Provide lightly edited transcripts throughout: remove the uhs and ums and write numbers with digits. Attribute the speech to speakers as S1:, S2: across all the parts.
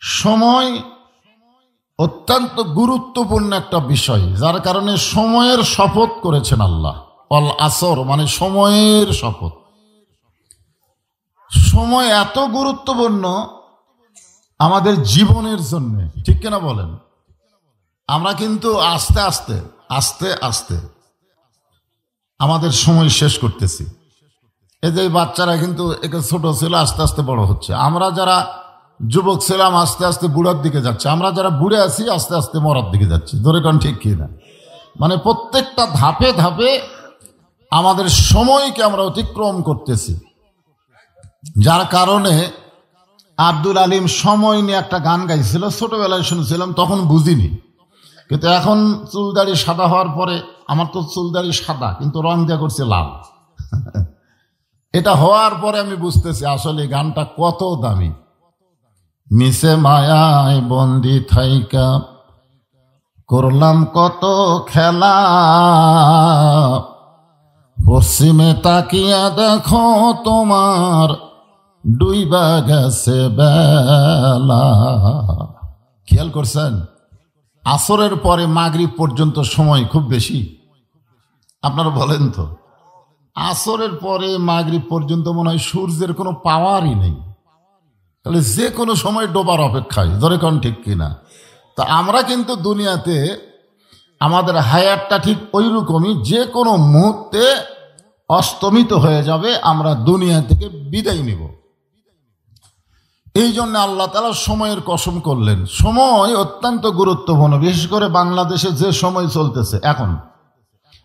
S1: সময় অত্যন্ত গুরুত্বপূর্ণ একটা বিষয়, যার কারণে সময়ের শপথ করেছেন আল্লাহ। অল আসর মানে সময়ের শপথ। সময় এত গুরুত্বপূর্ণ আমাদের জীবনের জন্য, ঠিক কিনা বলেন? আমরা কিন্তু আস্তে আস্তে আস্তে আস্তে আমাদের সময় শেষ করতেছি। এই যে বাচ্চারা কিন্তু একে ছোট ছিল, আস্তে আস্তে বড় হচ্ছে। আমরা যারা যুবক ছিলাম আস্তে আস্তে বুড়ার দিকে যাচ্ছে, আমরা যারা বুড়ে আছি আস্তে আস্তে মরার দিকে যাচ্ছি। ধরে কোন ঠিক কিনা? মানে প্রত্যেকটা ধাপে ধাপে আমাদের সময়কে আমরা অতিক্রম করতেছি, যার কারণে আব্দুল আলিম সময় নিয়ে একটা গান গাইছিল, ছোটবেলায় শুনেছিলাম, তখন বুঝিনি। কিন্তু এখন চুলদাড়ি সাদা হওয়ার পরে, আমার তো চুলদাড়ি সাদা কিন্তু রং দেওয়া করছে লাল, এটা হওয়ার পরে আমি বুঝতেছি আসলে গানটা কত দামি। মিশে মায়ায় বন্দি থাইকা করলাম কত খেলা, পশ্চিমে তাকিয়া দেখো তোমার ডুইবা গেছে বেলা। খেয়াল করছেন? আসরের পরে মাগরিব পর্যন্ত সময় খুব বেশি। আপনারা বলেন তো, আসরের পরে মাগরিব পর্যন্ত মনে হয় সূর্যের কোনো পাওয়ারই নেই, তাহলে যে কোনো সময় ডোবার অপেক্ষায়। ধরে কোন ঠিক কিনা? তা আমরা কিন্তু দুনিয়াতে আমাদের হায়াতটা ঠিক ওই রকমই, যে কোনো মুহূর্তে অস্তমিত হয়ে যাবে, আমরা দুনিয়া থেকে বিদায় নিব। এই জন্য আল্লাহ তাআলা সময়ের কসম করলেন। সময় অত্যন্ত গুরুত্বপূর্ণ, বিশেষ করে বাংলাদেশে যে সময় চলতেছে এখন।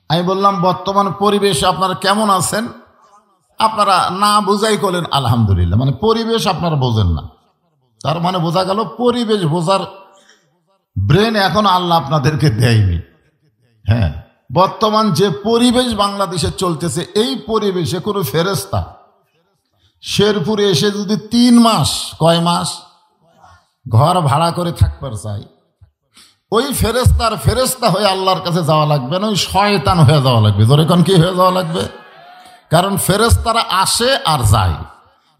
S1: আমি বললাম বর্তমান পরিবেশ আপনারা কেমন আছেন? আপনারা না বুঝাই করলেন আলহামদুলিল্লাহ। মানে পরিবেশ আপনারা বোঝেন না, তার মানে বোঝা গেল পরিবেশ বোঝার ব্রেন এখন আল্লাহ আপনাদেরকে দেয়নি। হ্যাঁ, বর্তমান যে পরিবেশ বাংলাদেশে চলতেছে, এই পরিবেশে কোনো ফেরেশতা শেরপুরে এসে যদি 3 মাস, কয় মাস ঘর ভাড়া করে থাকবার চাই, ওই ফেরেশতা হয়ে আল্লাহর কাছে যাওয়া লাগবে না, ওই শয়তান হয়ে যাওয়া লাগবে। ধরে কোন কি হয়ে যাওয়া লাগবে? কারণ ফেরেশতারা আসে আর যায়,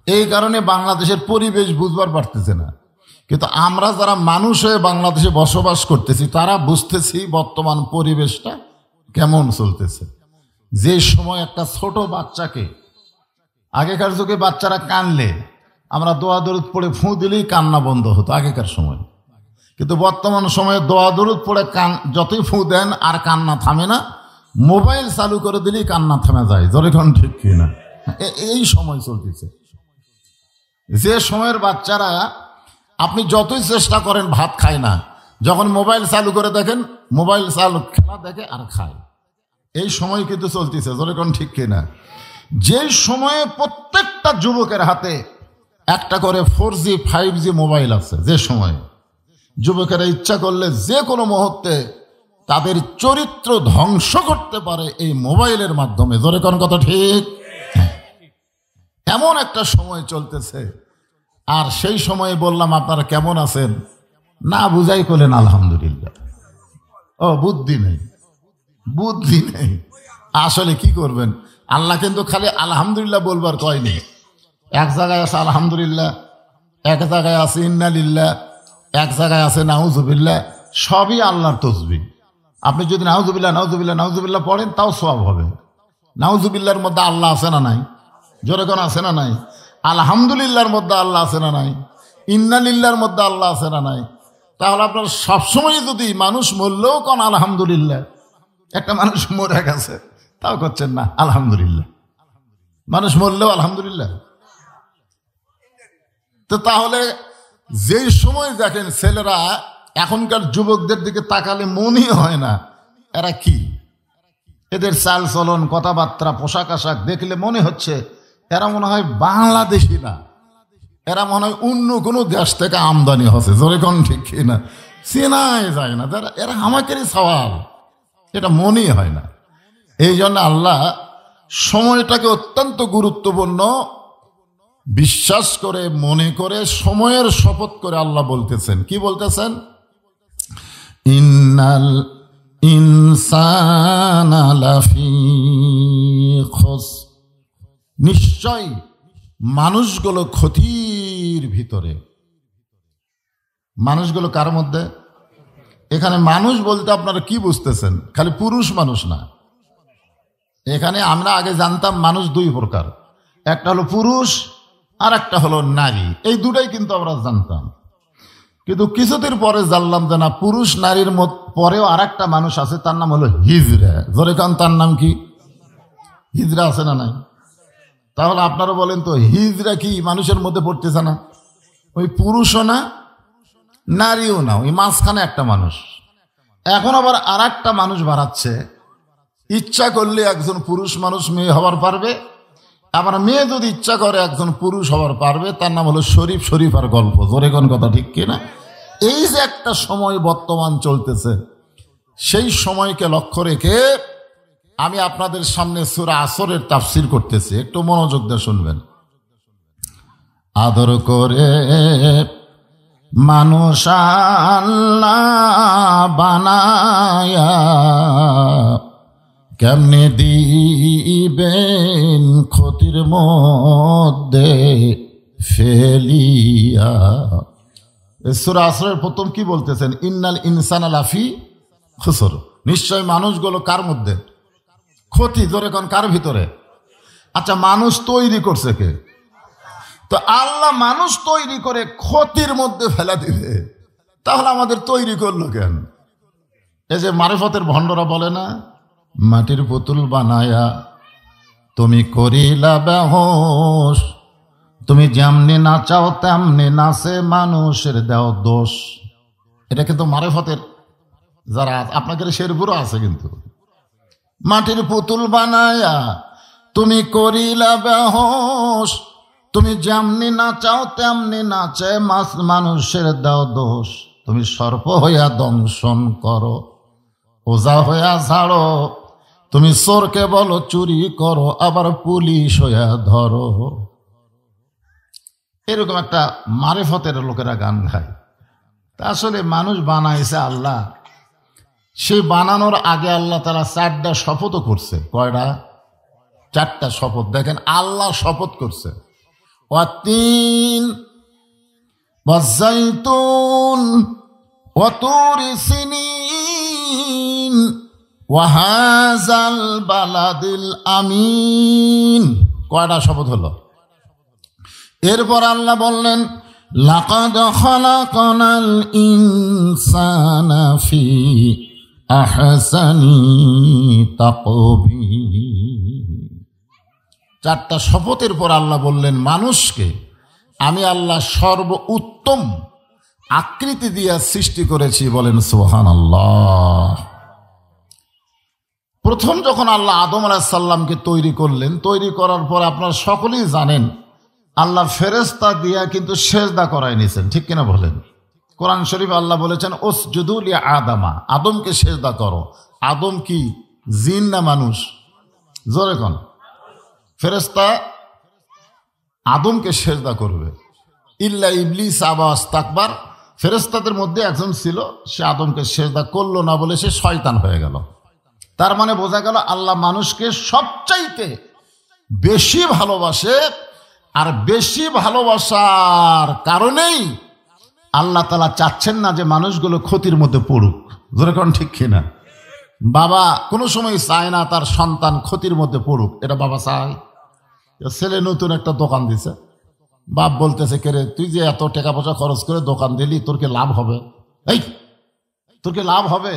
S1: এই কারণে বাংলাদেশের পরিবেশ বুঝবার পারতেছে না। কিন্তু আমরা যারা মানুষ হয়ে বাংলাদেশে বসবাস করতেছি, তারা বুঝতেছি বর্তমান পরিবেশটা কেমন চলতেছে। যে সময় একটা ছোট বাচ্চাকে, আগেকার যুগে বাচ্চারা কানলে আমরা দোয়া দরুদ পড়ে ফু দিলেই কান্না বন্ধ হতো আগেকার সময়, কিন্তু বর্তমান সময়ে দোয়া দরুদ পড়ে যতই ফু দেন আর কান্না থামে না, মোবাইল চালু করে দিলেই কান্না থামে যায়। যখন ঠিক কিনা? এই সময় চলতেছে, যে সময়ের বাচ্চারা আপনি যতই চেষ্টা করেন ভাত খায় না, যখন মোবাইল চালু করে দেখেন, মোবাইল চালু খেলা দেখে আর খায়। এই সময় কিন্তু চলতেছে। যখন ঠিক কিনা? যে সময়ে প্রত্যেকটা যুবকের হাতে একটা করে 4G 5G মোবাইল আছে, যে সময়ে যুবকেরা ইচ্ছা করলে যে কোনো মুহূর্তে তাদের চরিত্র ধ্বংস করতে পারে এই মোবাইলের মাধ্যমে। জোরে কোন কথা ঠিক? এমন একটা সময় চলতেছে। আর সেই সময়ে বললাম আপনারা কেমন আছেন, না বুঝাই করলেন আলহামদুলিল্লাহ। ও বুদ্ধি নেই, বুদ্ধি নেই। আসলে কি করবেন? আল্লাহ কিন্তু খালি আলহামদুলিল্লাহ বলবার কয়নি। এক জায়গায় আছে আলহামদুলিল্লাহ, এক জায়গায় আছে ইন্নালিল্লাহ, এক জায়গায় আছে নাউজুবিল্লাহ। সবই আল্লাহর তসবিহ। আপনি যদি নাউজুবিল্লাহ নাউজুবিল্লাহ নাউজুবিল্লাহ পড়েন, তাও সওয়াব হবে। নাউজুবিল্লাহর মধ্যে আল্লাহ আছে না নাই? জোরে কোন আছে না নাই? আলহামদুলিল্লাহর মধ্যে আল্লাহ আছে না নাই? ইন্নালিল্লাহর মধ্যে আল্লাহ আছে না নাই? তাহলে আপনার সবসময় যদি মানুষ মরলেও কোন আলহামদুলিল্লাহ, একটা মানুষ মরে গেছে তাও করছেন না আলহামদুলিল্লাহ, মানুষ মরলেও আলহামদুলিল্লাহ। তো তাহলে যেই সময় দেখেন ছেলেরা, এখনকার যুবকদের দিকে তাকালে মনই হয় না এরা কি, এদের চাল চলন, কথাবার্তা, পোশাক আশাক দেখলে মনে হচ্ছে এরা মনে হয় বাংলাদেশি না, এরা মনে হয় অন্য কোনো দেশ থেকে আমদানি হচ্ছে। জোরে কোন ঠিক কিনা? চেনাই যায় না, এরা আমাকেরই সওয়াল, এটা মনেই হয় না। এই জন্য আল্লাহ সময়টাকে অত্যন্ত গুরুত্বপূর্ণ বিশ্বাস করে, মনে করে, সময়ের শপথ করে আল্লাহ বলতেছেন। কি বলতেছেন? ইন্নাল ইনসানা লাফি খুসর, নিশ্চয় মানুষগুলো ক্ষতির ভিতরে। মানুষগুলো কার মধ্যে? এখানে মানুষ বলতে আপনারা কি বুঝতেছেন? খালি পুরুষ মানুষ না। এখানে আমরা আগে জানতাম মানুষ দুই প্রকার, একটা হলো পুরুষ আর একটা হলো নারী। এই দুটাই কিন্তু আমরা জানতাম, কিন্তু কিছুদিন পরে জানলাম যে না, পুরুষ নারীর পরেও আর একটা মানুষ আছে, তার নাম হলো হিজড়া। জোরে কান, তার নাম কি? হিজড়া আছে না নাই? তাহলে আপনারা বলেন তো, হিজড়া কি মানুষের মধ্যে পড়তেছে না? ওই পুরুষও না নারীও না, ওই মাঝখানে একটা মানুষ। এখন আবার আর একটা মানুষ বাড়াচ্ছে, ইচ্ছা করলে একজন পুরুষ মানুষ মেয়ে হবার পারবে, আবার মেয়ে যদি ইচ্ছা করে একজন পুরুষ হবার পারবে। তার নাম হলো শরীফ। শরীফ আর গল্প। জোরে কোন কথা ঠিক কিনা? এই যে একটা সময় বর্তমান চলতেছে, সেই সময়কে লক্ষ্য রেখে আমি আপনাদের সামনে সূরা আসরের তাফসীর করতেছি, একটু মনোযোগ দিয়ে শুনবেন। আদর করে মানুষ আল্লাহ বানায়া কেমনে দিবেন ক্ষতির মধ্যে ফেলিয়া। সূরা আসরের প্রথম কি বলতেছেন? ইন্নাল ইনসানা লাফি খুসর। নিশ্চয় মানুষগুলো কার মধ্যে? ক্ষতি। জোরে কোন, কার ভিতরে? আচ্ছা, মানুষ তৈরি করছে কে? তো আল্লাহ মানুষ তৈরি করে ক্ষতির মধ্যে ফেলা দিবে, তাহলে আমাদের তৈরি করলো কেন? এই যে মারিফতের ভণ্ডরা বলে না, মাটির পুতুল বানায়া তুমি করিলা বেহোশ, তুমি যেমনি নাচাও তেমনি নাচে, মানুষের দেও দোষ। এটা কিন্তু মারিফতের যারা আপনাদের শেরপুরও আছে, কিন্তু মাটির পুতুল বানায়া তুমি করিলা বেহোশ, তুমি যেমনি নাচাও তেমনি নাচে, মানুষের দাও দোষ। তুমি সর্প হইয়া দংশন করো, ওজা হইয়া ঝাড়ো, তুমি চোরকে বলো চুরি করো, আবার পুলিশ হইয়া ধরো। এরকম একটা মারিফতের লোকেরা গান গায়। তা আসলে মানুষ বানাইছে আল্লাহ। সেই বানানোর আগে আল্লাহ তাআলা 4টা শপথও করছে। কয়টা? 4টা শপথ। দেখেন, আল্লাহ শপথ করছে, ওয়াতিন ওয়াজাইতুন ওয়াতুরি সিনিন ওয়াহাজাল বালাদিল আমিন। কয়টা শপথ হলো? এরপর আল্লাহ বললেন, লাকাদ খালাকনাল ইনসানা ফি আহসানি তাকবীর। 4টা শপথের পর আল্লাহ বললেন, মানুষকে আমি আল্লাহ সর্ব উত্তম আকৃতি দিয়া সৃষ্টি করেছি। বলেন সুবহানাল্লাহ। প্রথম যখন আল্লাহ আদম আলাইহিস সালামকে তৈরি করলেন, তৈরি করার পর আপনারা সকলেই জানেন আল্লাহ ফেরেশতা দিয়া কিন্তু সেজদা করাই নিয়েছেন, ঠিক কিনা বলেন? কোরআন শরীফ আল্লাহ বলেছেন, উসজুদু লি আদামা, আদমকে সেজদা করো। আদম কি জিন না মানুষ? জোরে কোন। ফেরেশতা আদমকে সেজদা করবে। ইল্লা ইবলিস আবা ওয়াস্তাকবার, ফেরেশতাদের মধ্যে একজন ছিল, সে আদমকে সেজদা করলো না বলে সে শয়তান হয়ে গেল। তার মানে বোঝা গেল আল্লাহ মানুষকে সবচাইতে বেশি ভালোবাসে, আর বেশি ভালোবাসার কারণেই আল্লাহ তাআলা চাচ্ছেন না যে মানুষগুলো ক্ষতির মধ্যে পড়ুক। যেরকম ঠিক কিনা? বাবা কোনো সময় চায় না তার সন্তান ক্ষতির মধ্যে পড়ুক, এটা বাবা চায়? ছেলে নতুন একটা দোকান দিছে, বাপ বলতেছে, কে রে তুই যে এত টাকা পয়সা খরচ করে দোকান দিলি, তোর কি লাভ হবে? এই তোর কি লাভ হবে?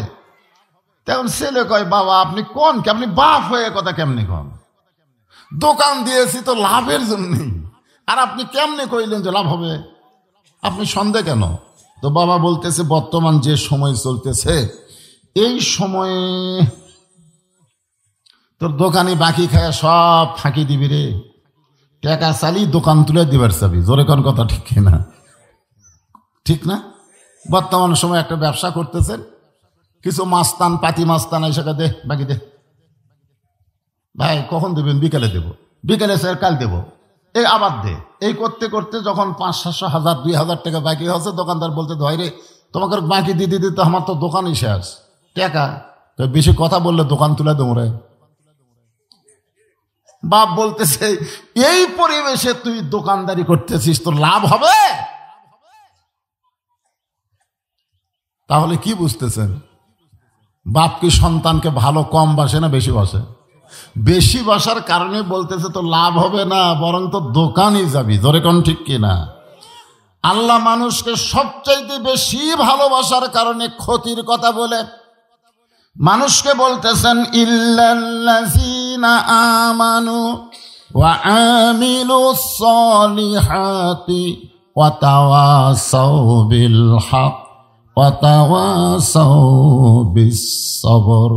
S1: তখন ছেলে কয়, বাবা আপনি কোন, আপনি বাপ হয়ে কথা কেমনি কন? দোকান দিয়েছি তো লাভের জন্যই, আর আপনি কেমনে কইলেন যে লাভ হবে? আপনি সন্দেহ কেন? তো বাবা বলতেছে, বর্তমান যে সময় চলতেছে, এই সময়ে তোর দোকানে বাকি খায় সব ফাঁকি দিবি রে, টাকা চালি দোকান তুলে দিবার চাবি। জোরে কোন কথা ঠিক না? ঠিক না? বর্তমান সময় একটা ব্যবসা করতেছেন, কিছু মাস্তান পাতি মাস্তান এসে দে বাকি দে, ভাই কখন দেবেন? বিকালে দেব। বিকালে স্যার কাল দেব, এই আবার দে। এই করতে করতে যখন 500, 700, 2000 টাকা বাকি হচ্ছে, দোকানদার বলতে ভাই রে তোমাকে বাকি দিতে দিতে আমার তো দোকানই শেষ টাকা, তো বেশি কথা বললে দোকান তুলে দেবো রে। বাপ বলতেছে, এই পরিবেশে তুই দোকানদারি করতেছিস, তোর লাভ হবে? তাহলে কি বুঝতেছেন? বাপ কি সন্তানকে ভালো কম বাসে না বেশি বাসে? বেশি বাসার কারণে বলতেছে তো লাভ হবে না, বরং তো দোকানই যাবি। ধরে কোন ঠিক কিনা? আল্লাহ মানুষকে সবচাইতে বেশি ভালোবাসার কারণে ক্ষতির কথা বলে মানুষকে বলতেছেন ইল্লাল্লাযীনা আমানু ওয়া আমিলুস সলিহাতি ওয়া তাওয়াসাউ বিল হক ওয়া তাওয়াসাউ বিস সবর।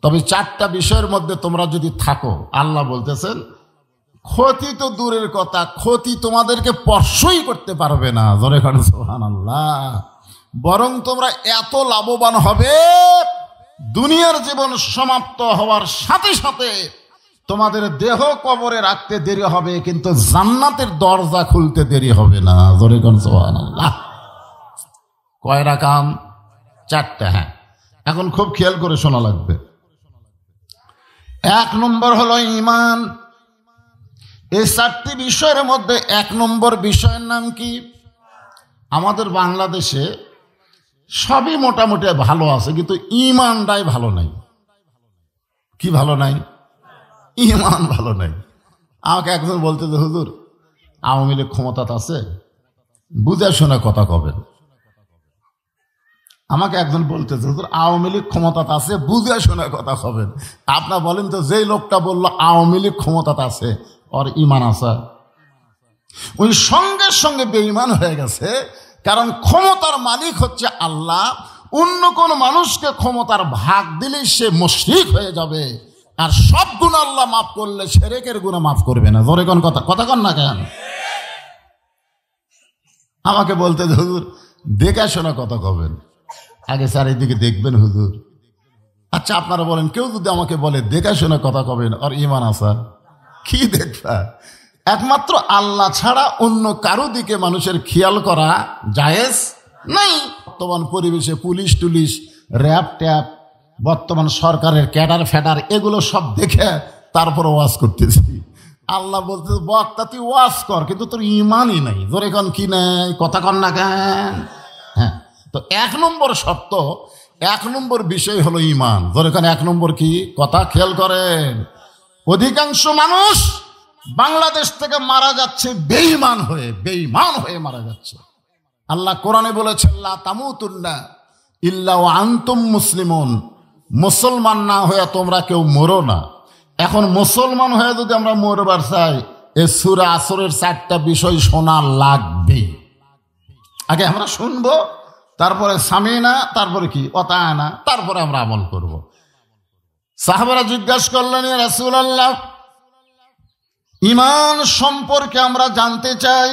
S1: তবে চারটা বিষয়ের মধ্যে তোমরা যদি থাকো, আল্লাহ বলতেছেন ক্ষতি তো দূরের কথা, ক্ষতি তোমাদেরকে স্পর্শই করতে পারবে না। জোরে করে সুবহানাল্লাহ। বরং তোমরা এত লাভবান হবে, দুনিয়ার জীবন সমাপ্ত হওয়ার সাথে সাথে তোমাদের দেহ কবরে রাখতে দেরি হবে, কিন্তু জান্নাতের দরজা খুলতে দেরি হবে না। জোরে করে সুবহানাল্লাহ। কয় রাকাম? চারটা। হ্যাঁ, এখন খুব খেয়াল করে শোনা লাগবে। এক নম্বর হলো ঈমান। এই চারটি বিষয়ের মধ্যে এক নম্বর বিষয়ের নাম কি? আমাদের বাংলাদেশে সবই মোটামুটি ভালো আছে, কিন্তু ঈমানটাই ভালো নাই। কি ভালো নাই? ঈমান ভালো নাই। আমাকে একজন বলতে যে হুজুর আওয়ামী লীগ ক্ষমতাত আছে, বুঝে শোনা কথা কবেন। আমাকে একজন বলতেছে হুজুর আওয়ামী লীগ ক্ষমতাত আছে, বুঝে শোনা কথা কবেন। আপনার বলেন তো, যেই লোকটা বললো আওয়ামী লীগ ক্ষমতাত আছে, ওর ঈমান আছে? ওই সঙ্গে সঙ্গে বেঈমান হয়ে গেছে। কারণ ক্ষমতার মালিক হচ্ছে আল্লাহ। অন্য কোন মানুষকে ক্ষমতার ভাগ দিলেই সে মুশরিক হয়ে যাবে, আর সব গুনাহ আল্লাহ মাফ করলে শিরকের গুনাহ মাফ করবে না। জোরে কোন কথা কন না কেন? আমাকে বলতে হুজুর দেখে শোনা কথা কবেন, আগে চারিদিকে দেখবেন হুজুর। আচ্ছা আপনারা বলেন, কেউ যদি আমাকে বলে দেখে শোনা কথা কবেন, আর ঈমান আছে? কি দেখবা? একমাত্র আল্লাহ ছাড়া অন্য কারো দিকে মানুষের খেয়াল করা জায়েজ নাই। বর্তমান পরিবেশে পুলিশ টুলিশ, র্যাব ট্যাব, বর্তমান সরকারের ক্যাডার ফ্যাডার, এগুলো সব দেখে তারপর ওয়াজ করতেছি। আল্লাহ বলতে বক্তা তুই ওয়াজ কর, কিন্তু তোর ঈমানই নাই। ধরে কন কি নাই? কথা কন না কেন? হ্যাঁ, তো এক নম্বর শর্ত, এক নম্বর বিষয় হলো ঈমান। ধরে কন এক নম্বর কি? কথা খেয়াল করেন। অধিকাংশ মানুষ বাংলাদেশ থেকে মারা যাচ্ছে বেঈমান হয়ে মারা যাচ্ছে। আল্লাহ কোরআনে বলেছেন লা তামুতুন্না ইল্লা ওয়া আনতুম মুসলিমুন, মুসলমান না হয়ে তোমরা কেউ মরো না। এখন মুসলমান হয়ে যদি আমরা মরবার চাই, এই সূরা আসরের চারটা বিষয় শোনা লাগবে। আগে আমরা শুনবো, তারপরে সামিনা, তারপরে কি অতায়না, তারপরে আমরা আমল করব। সাহাবারা জিজ্ঞাসা করলেন ইয়া রাসূলুল্লাহ, ঈমান সম্পর্কে আমরা জানতে চাই।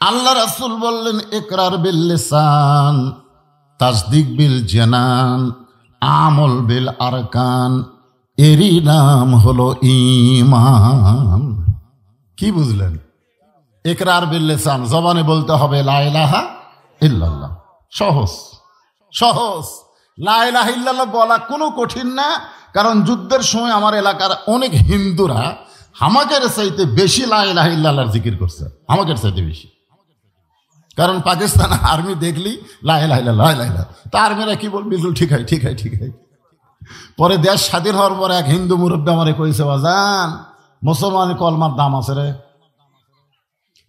S1: আল্লাহ রাসূল বললেন ইকরার বিল লিসান, তাসদিক বিল জানান, আমল বিল আরকান, এরই নাম হলো ঈমান। কি বুঝলেন? ইকরার বিল লিসান, জবানে বলতে হবে লা ইলাহা ইল্লাল্লাহ। সহজ সহজ। লা ইলাহা ইল্লাল্লাহ বলা কোনো কঠিন না। কারণ যুদ্ধের সময় আমার এলাকার অনেক হিন্দুরা আমাদের চাইতে বেশি লা ইলাহা ইল্লাল্লাহর জিকির করছে, আমাদের চাইতে বেশি। কারণ পাকিস্তান আর্মি দেখলি লা ইলাহা ইল্লাল্লাহ, লা ইলাহা ইল্লাল্লাহ, তা আর্মিরা কি বলবে? ঠিক হয় ঠিক হয় ঠিক হয়। পরে দেশ স্বাধীন হওয়ার পরে এক হিন্দু মুরব্বী আমারে কইছে, বাজান মুসলমান কলমার দাম আছে রে।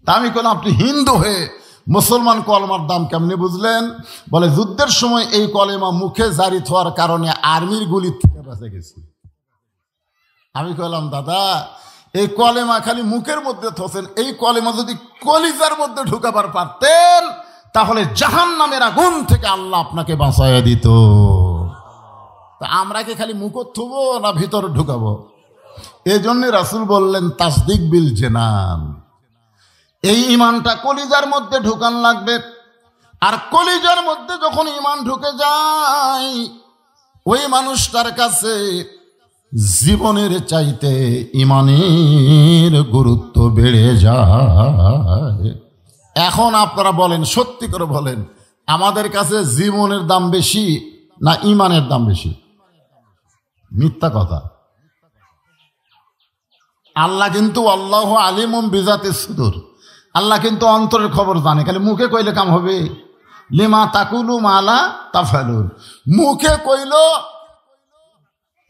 S1: তা আমি কোন আপনি হিন্দু হয়ে মুসলমান কলমার দাম কেমনি বুঝলেন? বলে যুদ্ধের সময় এই কলেমা মুখে জারি হওয়ার কারণে আর্মির গুলি থেকে বেঁচে গেছি। আমি কইলাম দাদা এই কলেমা খালি মুখের মধ্যে থোছেন, এই কলেমা যদি কলিজার মধ্যে ঢুকাবার পারতেন তাহলে জাহান্নামের আগুন থেকে আল্লাহ আপনাকে বাঁচাইয়া দিত। তা আমরা কি খালি মুখ থুবো না ভিতর ঢুকাবো? এই জন্য রাসূল বললেন তাসদিক বিল জানান, এই ঈমানটা কলিজার মধ্যে ঢুকান লাগবে। আর কলিজার মধ্যে যখন ঈমান ঢুকে যায়, ওই মানুষটার কাছে জীবনের চাইতে ঈমানের গুরুত্ব বেড়ে যায়। এখন আপনারা বলেন, সত্যি করে বলেন, আমাদের কাছে জীবনের দাম বেশি না ঈমানের দাম বেশি? মিথ্যা কথা। আল্লাহ কিন্তু আল্লাহু আলিমুম বিজাতিস সুদূর, আল্লাহ কিন্তু অন্তরের খবর জানে। খালি মুখে কইলে কাম হবে? লিমা তাকুলু মালা তাফালুন, মুখে কইল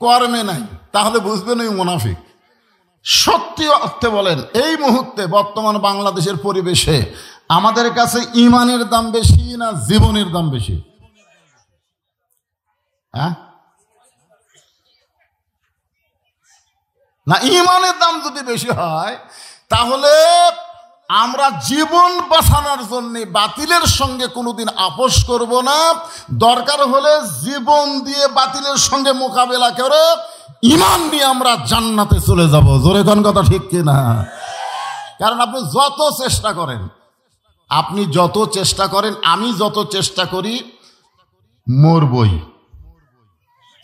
S1: কর্মে নাই, তাহলে বুঝবেন ওই মুনাফিক। সত্যি অর্থে বলেন, এই মুহূর্তে বর্তমান বাংলাদেশের পরিবেশে আমাদের কাছে ইমানের দাম বেশি না জীবনের দাম বেশি? হ্যাঁ না, ইমানের দাম যদি বেশি হয় তাহলে আমরা জীবন বাঁচানোর জন্য বাতিলের সঙ্গে কোনোদিন আপোষ করব না। দরকার হলে জীবন দিয়ে বাতিলের সঙ্গে মোকাবেলা করে ইমান নিয়ে আমরা জান্নাতে চলে যাব। জোরে কোন কথা ঠিক কিনা? কারণ আপনি যত চেষ্টা করেন, আমি যত চেষ্টা করি, মরবই।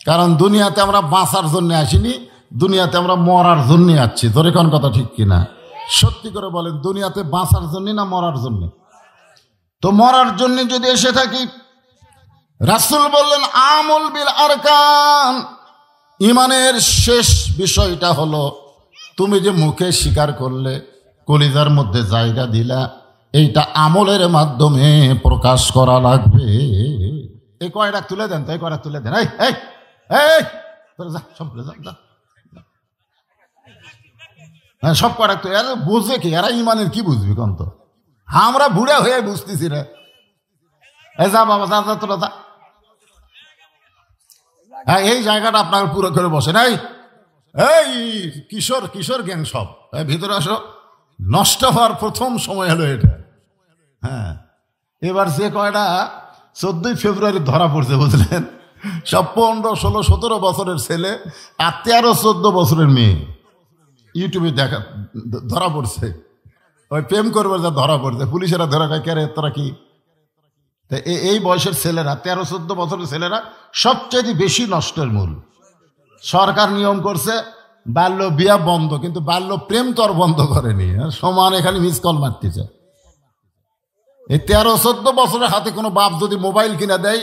S1: কারণ দুনিয়াতে আমরা বাঁচার জন্য আসিনি, দুনিয়াতে আমরা মরার জন্য আসছি। জোরে কোন কথা ঠিক কিনা? সত্যি করে বলেন, দুনিয়াতে বাঁচার জন্য না মরার জন্য? তো মরার জন্য যদি এসে থাকি, রাসূল বললেন আমল বিল আরকান, ইমানের শেষ বিষয়টা হলো তুমি যে মুখে স্বীকার করলে, কলিজার মধ্যে জায়গা দিলা, এইটা আমলের মাধ্যমে প্রকাশ করা লাগবে। এই কয়টা তুলে দেন, তাই কয়টা তুলে দেন। হ্যাঁ, সব কয়টা তো এরা বুঝবে কি? এরা ইমানের কি বুঝবি কন্ত? আমরা বুড়া হয়ে বুঝতেছি রে। যা বাবা, যা যা তোরা যা। হ্যাঁ, এই জায়গাটা আপনার পুরো করে বসেন। এই কিশোর কিশোর গ্যাং সব ভিতরে আসো। নষ্ট হওয়ার প্রথম সময় হলো এটা। হ্যাঁ, এবার যে কয়টা 14 ফেব্রুয়ারি ধরা পড়ছে বুঝলেন, সব 15, 16, 17 বছরের ছেলে আর 13, 14 বছরের মেয়ে ইউটিউবে ধরা পড়ছে। ওই প্রেম করবার যা ধরা পড়ছে, পুলিশেরা ধরা খায়, কে রে তোরা কি? এই বয়সের ছেলেরা, 13, 14 বছরের ছেলেরা সবচেয়ে বেশি নষ্টের মূল। সরকার নিয়ম করছে বাল্য বিয়া বন্ধ, কিন্তু বাল্য প্রেম তো আর বন্ধ করেনি। সমান এখানে মিস কল মারতেছে। এই 13, 14 বছরের হাতে কোনো বাপ যদি মোবাইল কিনে দেয়,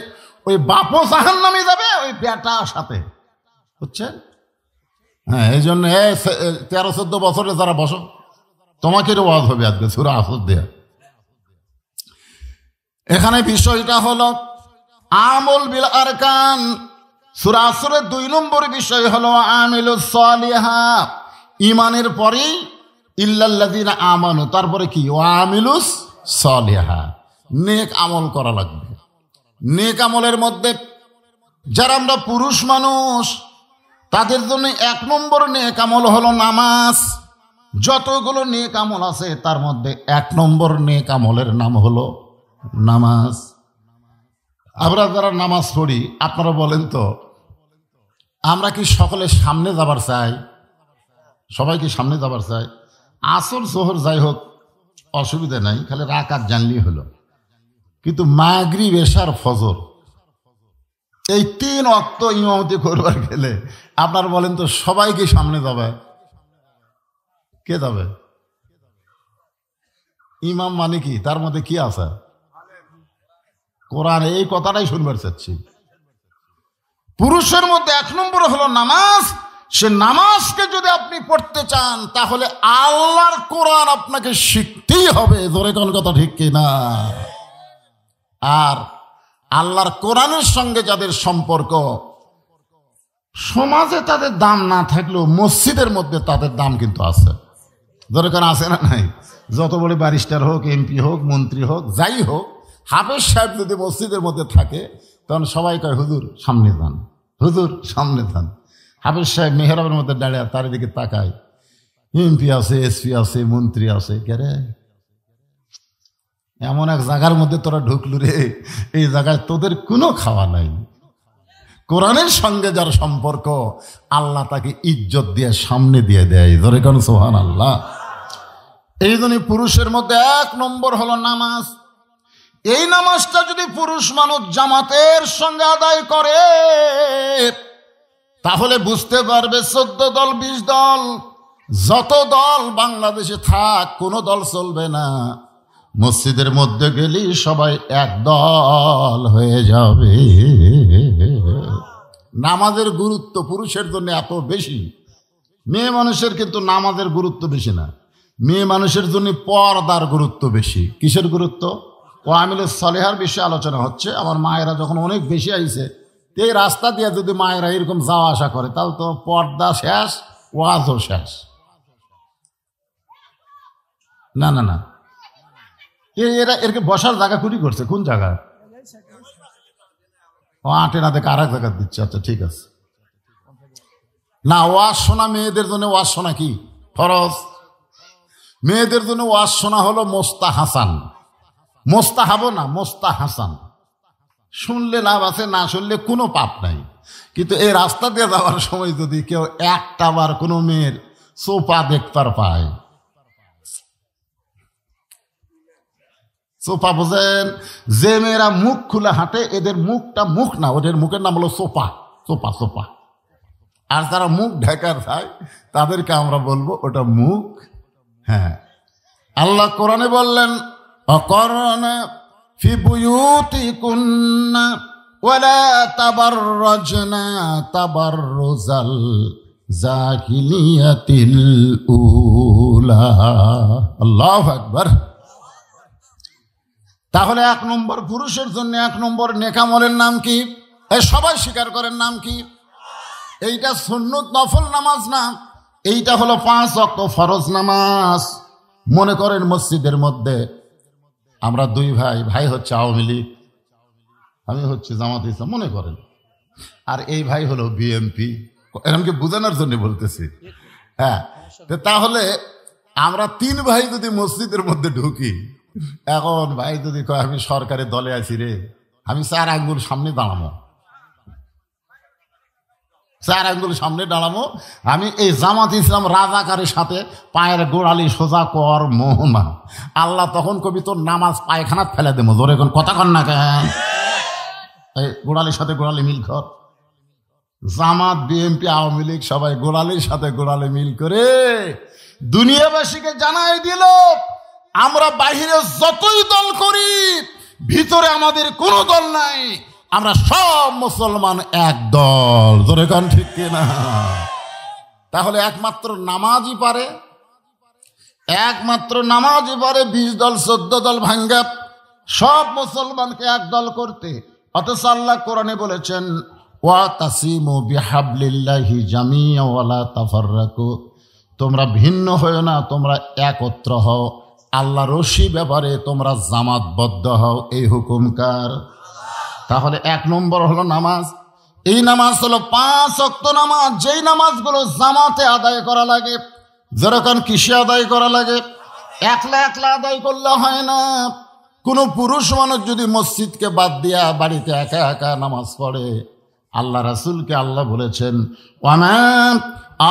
S1: ওই বাপও জাহান্নামে যাবে ওই বেটার সাথে, বুঝছেন? হ্যাঁ, এই জন্য 13, 14 বছরে যারা বসো, তোমাকে ওয়াজ হবে আজকে সূরা আসর দেয়া। এখানে বিষয়টা হলো আমল বিল আরকান। সূরা আসরের 2 নম্বর বিষয় হলো আমিলুস সালিহাত। ইমানের পরেই ইল্লাল্লাযিনা আমানু, তারপরে কি? আমিলুস সালিহাত, নেক আমল করা লাগবে। নেক আমলের মধ্যে যারা আমরা পুরুষ মানুষ, তাদের জন্য 1 নম্বর নেক আমল হলো নামাজ। যতগুলো নেক আমল আছে তার মধ্যে 1 নম্বর নেক আমলের নাম হলো নামাজ। আমরা যারা নামাজ পড়ি, আপনারা বলেন তো, আমরা কি সকলে সামনে যাবার চাই? সবাই কি সামনে যাবার চাই? আসর জোহর যাই হোক অসুবিধা নাই, খালি রাকাত জানলেই হলো। কিন্তু মাগরিব, এশার, ফজর এই 3 ওয়াক্ত ইমামতি করবার গেলে আপনার বলেন তো সবাই কি সামনে যাবে? কে যাবে? ইমাম মানে কি? তার মধ্যে কি আছে? কোরআন। এই কথাটাই শুনবার চাচ্ছি। পুরুষের মধ্যে 1 নম্বর হলো নামাজ। সে নামাজকে যদি আপনি পড়তে চান তাহলে আল্লাহর কোরআন আপনাকে শিখতেই হবে। জোরে কোন কথা ঠিক কিনা? আর আল্লাহর কোরআনের সঙ্গে যাদের সম্পর্ক, সমাজে তাদের দাম না থাকলেও মসজিদের মধ্যে তাদের দাম কিন্তু আছে। জোরে কোন আছে না নাই? যত বড় ব্যারিস্টার হোক, এমপি হোক, মন্ত্রী হোক, যাই হোক, হাফেজ সাহেব যদি মসজিদের মধ্যে থাকে তখন সবাই কয় হুজুর সামনে যান, হুজুর সামনে যান। হাফেজ সাহেব মেহরাবের মধ্যে দাঁড়িয়ে তার দিকে তাকায়, এমপি আছে, এসপি আছে, মন্ত্রী আছে, কে রে এমন এক জায়গার মধ্যে তোরা ঢুকলু রে, এই জায়গায় তোদের কোনো খাওয়া নাই। কোরআনের সঙ্গে যার সম্পর্ক, আল্লাহ তাকে ইজ্জত দিয়ে সামনে দিয়ে দেয়। ধরে কোন সুবহানাল্লাহ। এই জন্য পুরুষের মধ্যে 1 নম্বর হলো নামাজ। এই নামাজটা যদি পুরুষ মানুষ জামাতের সঙ্গে আদায় করে তাহলে বুঝতে পারবে 14 দল 20 দল যত দল বাংলাদেশে থাক, কোনো দল চলবে না। মসজিদের মধ্যে গেলেই সবাই এক দল হয়ে যাবে। নামাজের গুরুত্ব পুরুষের জন্য এত বেশি, মেয়ে মানুষের কিন্তু নামাজের গুরুত্ব বেশি না। মেয়ে মানুষের জন্য পর্দার গুরুত্ব বেশি। কিসের গুরুত্ব? ও আমিলুস সালিহার বিষয়ে আলোচনা হচ্ছে। আমার মায়েরা যখন অনেক বেশি আইছে, এই রাস্তা দিয়ে যদি মায়েরা এরকম যাওয়া আসা করে তাহলে তো পর্দা শেষ, ওয়াজও শেষ। না না না, এরা এরকে বসার জায়গা কুড়ি করছে কোন জায়গায়? ও আটে না দেখে আর এক জায়গা দিচ্ছে। আচ্ছা ঠিক আছে। না, ওয়াজ শোনা মেয়েদের জন্য, ওয়াজ শোনা কি ফরজ। মেয়েদের জন্য ওয়াজ শোনা হলো মোস্তাহাসান, মোস্তাহাবও না, মোস্তাহাসান। শুনলে লাভ আছে, না শুনলে কোনো পাপ নাই। কিন্তু এই রাস্তা দিয়ে যাওয়ার সময় যদি কেউ একটা বার কোনো মেয়ের সোপা দেখতে পায়, সোপা বোঝেন, যে মেয়েরা মুখ খুলে হাঁটে এদের মুখটা মুখ না, ওদের মুখের নাম হলো সোপা, সোপা সোপা। আর যারা মুখ ঢাকার চায় তাদেরকে আমরা বলবো ওটা মুখ। হ্যাঁ, আল্লাহ কোরআনে বললেন অকরনা ফি বুয়ুতিকুন্না ওয়ালা তাবাররাজনা তাবাররুজাল জাহিলিয়াতিল উলা। আল্লাহু আকবার। তাহলে 1 নম্বর পুরুষের জন্য 1 নম্বর নেকামলের নাম কি? সবাই স্বীকার করেন নাম কি? এইটা সুন্নত নফল নামাজ না, এইটা হলো 5 ওয়াক্ত ফরজ নামাজ। মনে করেন মসজিদের মধ্যে আমরা 2 ভাই, ভাই হচ্ছে আওয়ামী লীগ, আমি হচ্ছে জামাত ইসলাম মনে করেন, আর এই ভাই হলো বিএনপি, এরকমকে বোঝানোর জন্য বলতেছি। হ্যাঁ, তাহলে আমরা 3 ভাই যদি মসজিদের মধ্যে ঢুকি, এখন ভাই যদি কয় আমি সরকারের দলে আছি রে, আমি 4 আঙ্গুল সামনে দাঁড়াবো, 4 আঙ্গুল সামনে দাঁড়াবো। আমি এই জামাত ইসলাম রাজাকারের সাথে পায়ের গোড়ালি সোজা কর মোহনা, আল্লাহ তখন কবি তোর নামাজ পায়খানা ফেলে দেবো। জোরে কোন কথা কন না কেন? এই গোড়ালির সাথে গোড়ালি মিল কর। জামাত বিএনপি আওয়ামী লীগ সবাই গোড়ালির সাথে গোড়ালি মিল করে দুনিয়াবাসীকে জানাই দিল আমরা বাহিরে যতই দল করি ভিতরে আমাদের কোনো দল নাই, আমরা সব মুসলমান এক দল। জোরে কান ঠিক কিনা? তাহলে একমাত্র নামাজই পারে, একমাত্র নামাজই পারে 20 দল 14 দল ভাঙ্গা সব মুসলমানকে এক দল করতে। অথচ আল্লাহ কোরআনে বলেছেন ওয়াতাসিমু বিহাবলিল্লাহি জামিআ ওয়ালা তাফাররাকু, তোমরা ভিন্ন হও না, তোমরা একত্র হও, আল্লাহ রশি ব্যাপারে তোমরা জামাতবদ্ধ হও। এই হুকুমকার। তাহলে 1 নম্বর হলো নামাজ। এই নামাজ হলো 5 ওয়াক্ত নামাজ, যেই নামাজগুলো জামাতে আদায় করা লাগে। যেরকম কিসে আদায় করা লাগে? একলা একলা আদায় করলে হয় না। কোনো পুরুষ মানুষ যদি মসজিদকে বাদ দিয়া বাড়িতে একা একা নামাজ পড়ে, আল্লাহ রাসূলকে আল্লাহ বলেছেন ওয়ামা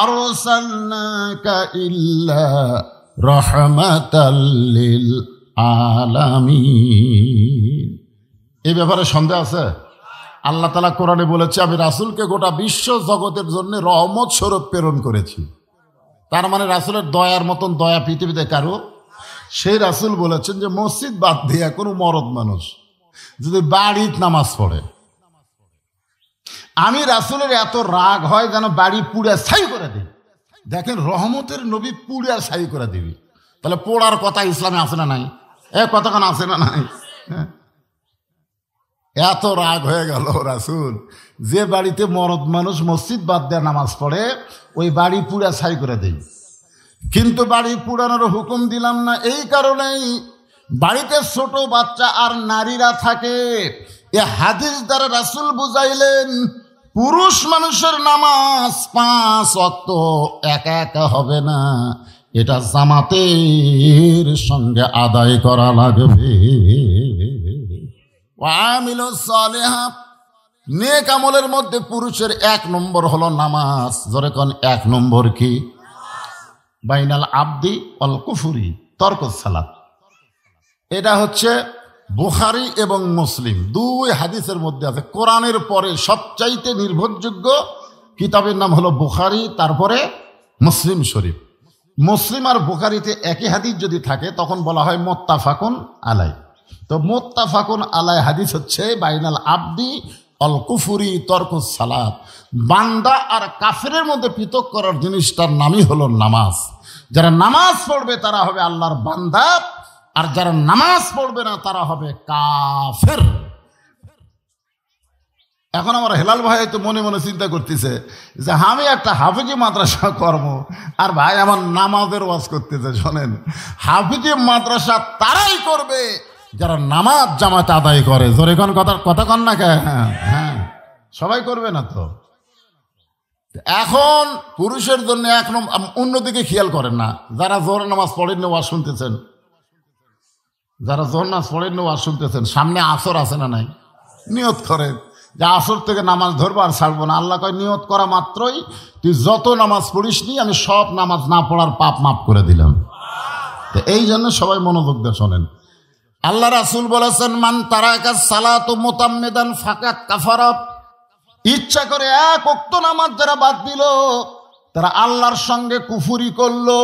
S1: আরসালনাকা ইল্লা রাহমাতাল লিল আলামিন। এই ব্যাপারে সন্দেহ আছে? আল্লাহ তাআলা কোরআনে বলেছে আমি রাসূলকে গোটা বিশ্ব জগতের জন্য রহমত স্বরূপ প্রেরণ করেছি। তার মানে রাসূলের দয়ার মতন দয়া পৃথিবীতে কারো। সেই রাসূল বলেছেন যে মসজিদ বাদ দিয়ে কোনো মরদ মানুষ যদি বাড়িতে নামাজ পড়ে, আমি রাসূলের এত রাগ হয় যেন বাড়ি পুড়ে ছাই করে দিই। দেখেন, রহমতের নবী পুড়ে ছাই করে দিবি, তাহলে পোড়ার কথা ইসলামে আছে না নাই? কতক্ষণ আছে না নাই? এত রাগ হয়ে গেল রাসূল, যে বাড়িতে মরদ মানুষ মসজিদ বাদ দিয়ে নামাজ পড়ে ওই বাড়ি পুড়ে ছাই করে দেই। কিন্তু বাড়ি পুরানোর হুকুম দিলাম না এই কারণেই, বাড়িতে ছোট বাচ্চা আর নারীরা থাকে। এ হাদিস দ্বারা রাসূল বুঝাইলেন পুরুষ মানুষের নামাজ 5 ওয়াক্ত একা একা হবে না, এটা জামাতের সঙ্গে আদায় করা লাগবে। ওয়ামিলুস সালিহাত, নেক আমলের মধ্যে পুরুষের 1 নম্বর হলো নামাজ। জোরে কোন 1 নম্বর কি? বাইনাল আবদি ওয়াল কুফরি তরকুস সালাত। এটা হচ্ছে বুখারী এবং মুসলিম 2 হাদিসের মধ্যে আছে। কোরআনের পরে সবচাইতে নির্ভরযোগ্য কিতাবের নাম হলো বুখারী, তারপরে মুসলিম শরীফ। মুসলিম আর বুখারীতে একই হাদিস যদি থাকে তখন বলা হয় মুত্তাফাকুন আলাই। তো মুত্তাফাকুন আলাই হাদিস হচ্ছে বাইনাল আবদি অল কুফুরি তরকুস সালাত। বান্দা আর কাফেরের মধ্যে পৃথক করার জিনিসটার নামই হলো নামাজ। যারা নামাজ পড়বে তারা হবে আল্লাহর বান্দা, আর যারা নামাজ পড়বে না তারা হবে কাফের। এখন আমার হেলাল ভাই তো মনে মনে চিন্তা করতেছে যে আমি একটা হাফিজি মাদ্রাসা করব, আর ভাই আমার নামাজের ওয়াজ করতেছে। শোনেন, হাফিজি মাদ্রাসা তারাই করবে যারা নামাজ জামাতে আদায় করে। জোরে কোন কথা কন না কে? হ্যাঁ, সবাই করবে না তো। এখন পুরুষের জন্য এক নম্বর, অন্যদিকে খেয়াল করেন না। যারা জোহর নামাজ পড়েন ওয়াজ শুনতেছেন, যারা জোহর নামাজ পড়েন ওয়াজ শুনতেছেন, সামনে আসর আছে না নাই? নিয়ত করেন যে আসর থেকে নামাজ ধরবো আর ছাড়বো না। আল্লাহ কয় নিয়ত করা মাত্রই তুই যত নামাজ পড়িস নি আমি সব নামাজ না পড়ার পাপ মাফ করে দিলাম। তো এই জন্য সবাই মনোযোগ দিয়ে শোনেন। আল্লাহ রাসূল বলেছেন, মান তারাকা সালাতু মুতাম্মিদান ফাকাত কাফারা। ইচ্ছা করে এক ওয়াক্ত নামাজ যারা বাদ দিল তারা আল্লাহর সঙ্গে কুফরি করলো।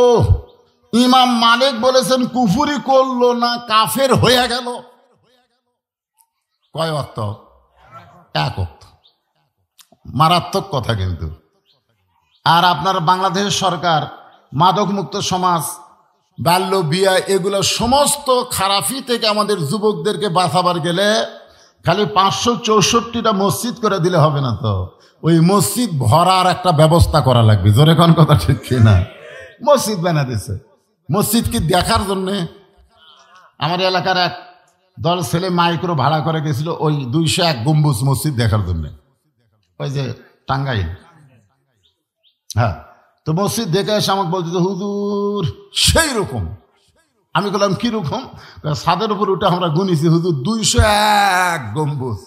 S1: ইমাম মালিক বলেছেন কুফরি করলো না, কাফের হয়ে গেল। কয় ওয়াক্ত? এক ওয়াক্ত। মারাত্মক কথা কিন্তু। আর আপনার বাংলাদেশ সরকার মাদক মুক্ত সমাজ, বাল্য বিয়া, এগুলো সমস্ত খারাপি থেকে আমাদের যুবকদেরকে বাঁচাবার গেলে খালি 564টা মসজিদ করে দিলে হবে না তো, ওই মসজিদ ভরার একটা ব্যবস্থা করা লাগবে। জোরে কোন কথা ঠিক কিনা? মসজিদ বানা দিছে, মসজিদ কি দেখার জন্যে? আমার এলাকার এক দল ছেলে মাইক্রো ভাড়া করে গেছিল ওই 201 গম্বুজ মসজিদ দেখার জন্যে, ওই যে টাঙ্গাইল। হ্যাঁ, তো মসজিদ দেখে এসে আমাকে বলছে হুজুর সেই রকম। আমি বললাম কিরকম? ছাদের উপর উঠে আমরা গুনিছি হুজুর 201 গম্বুজ,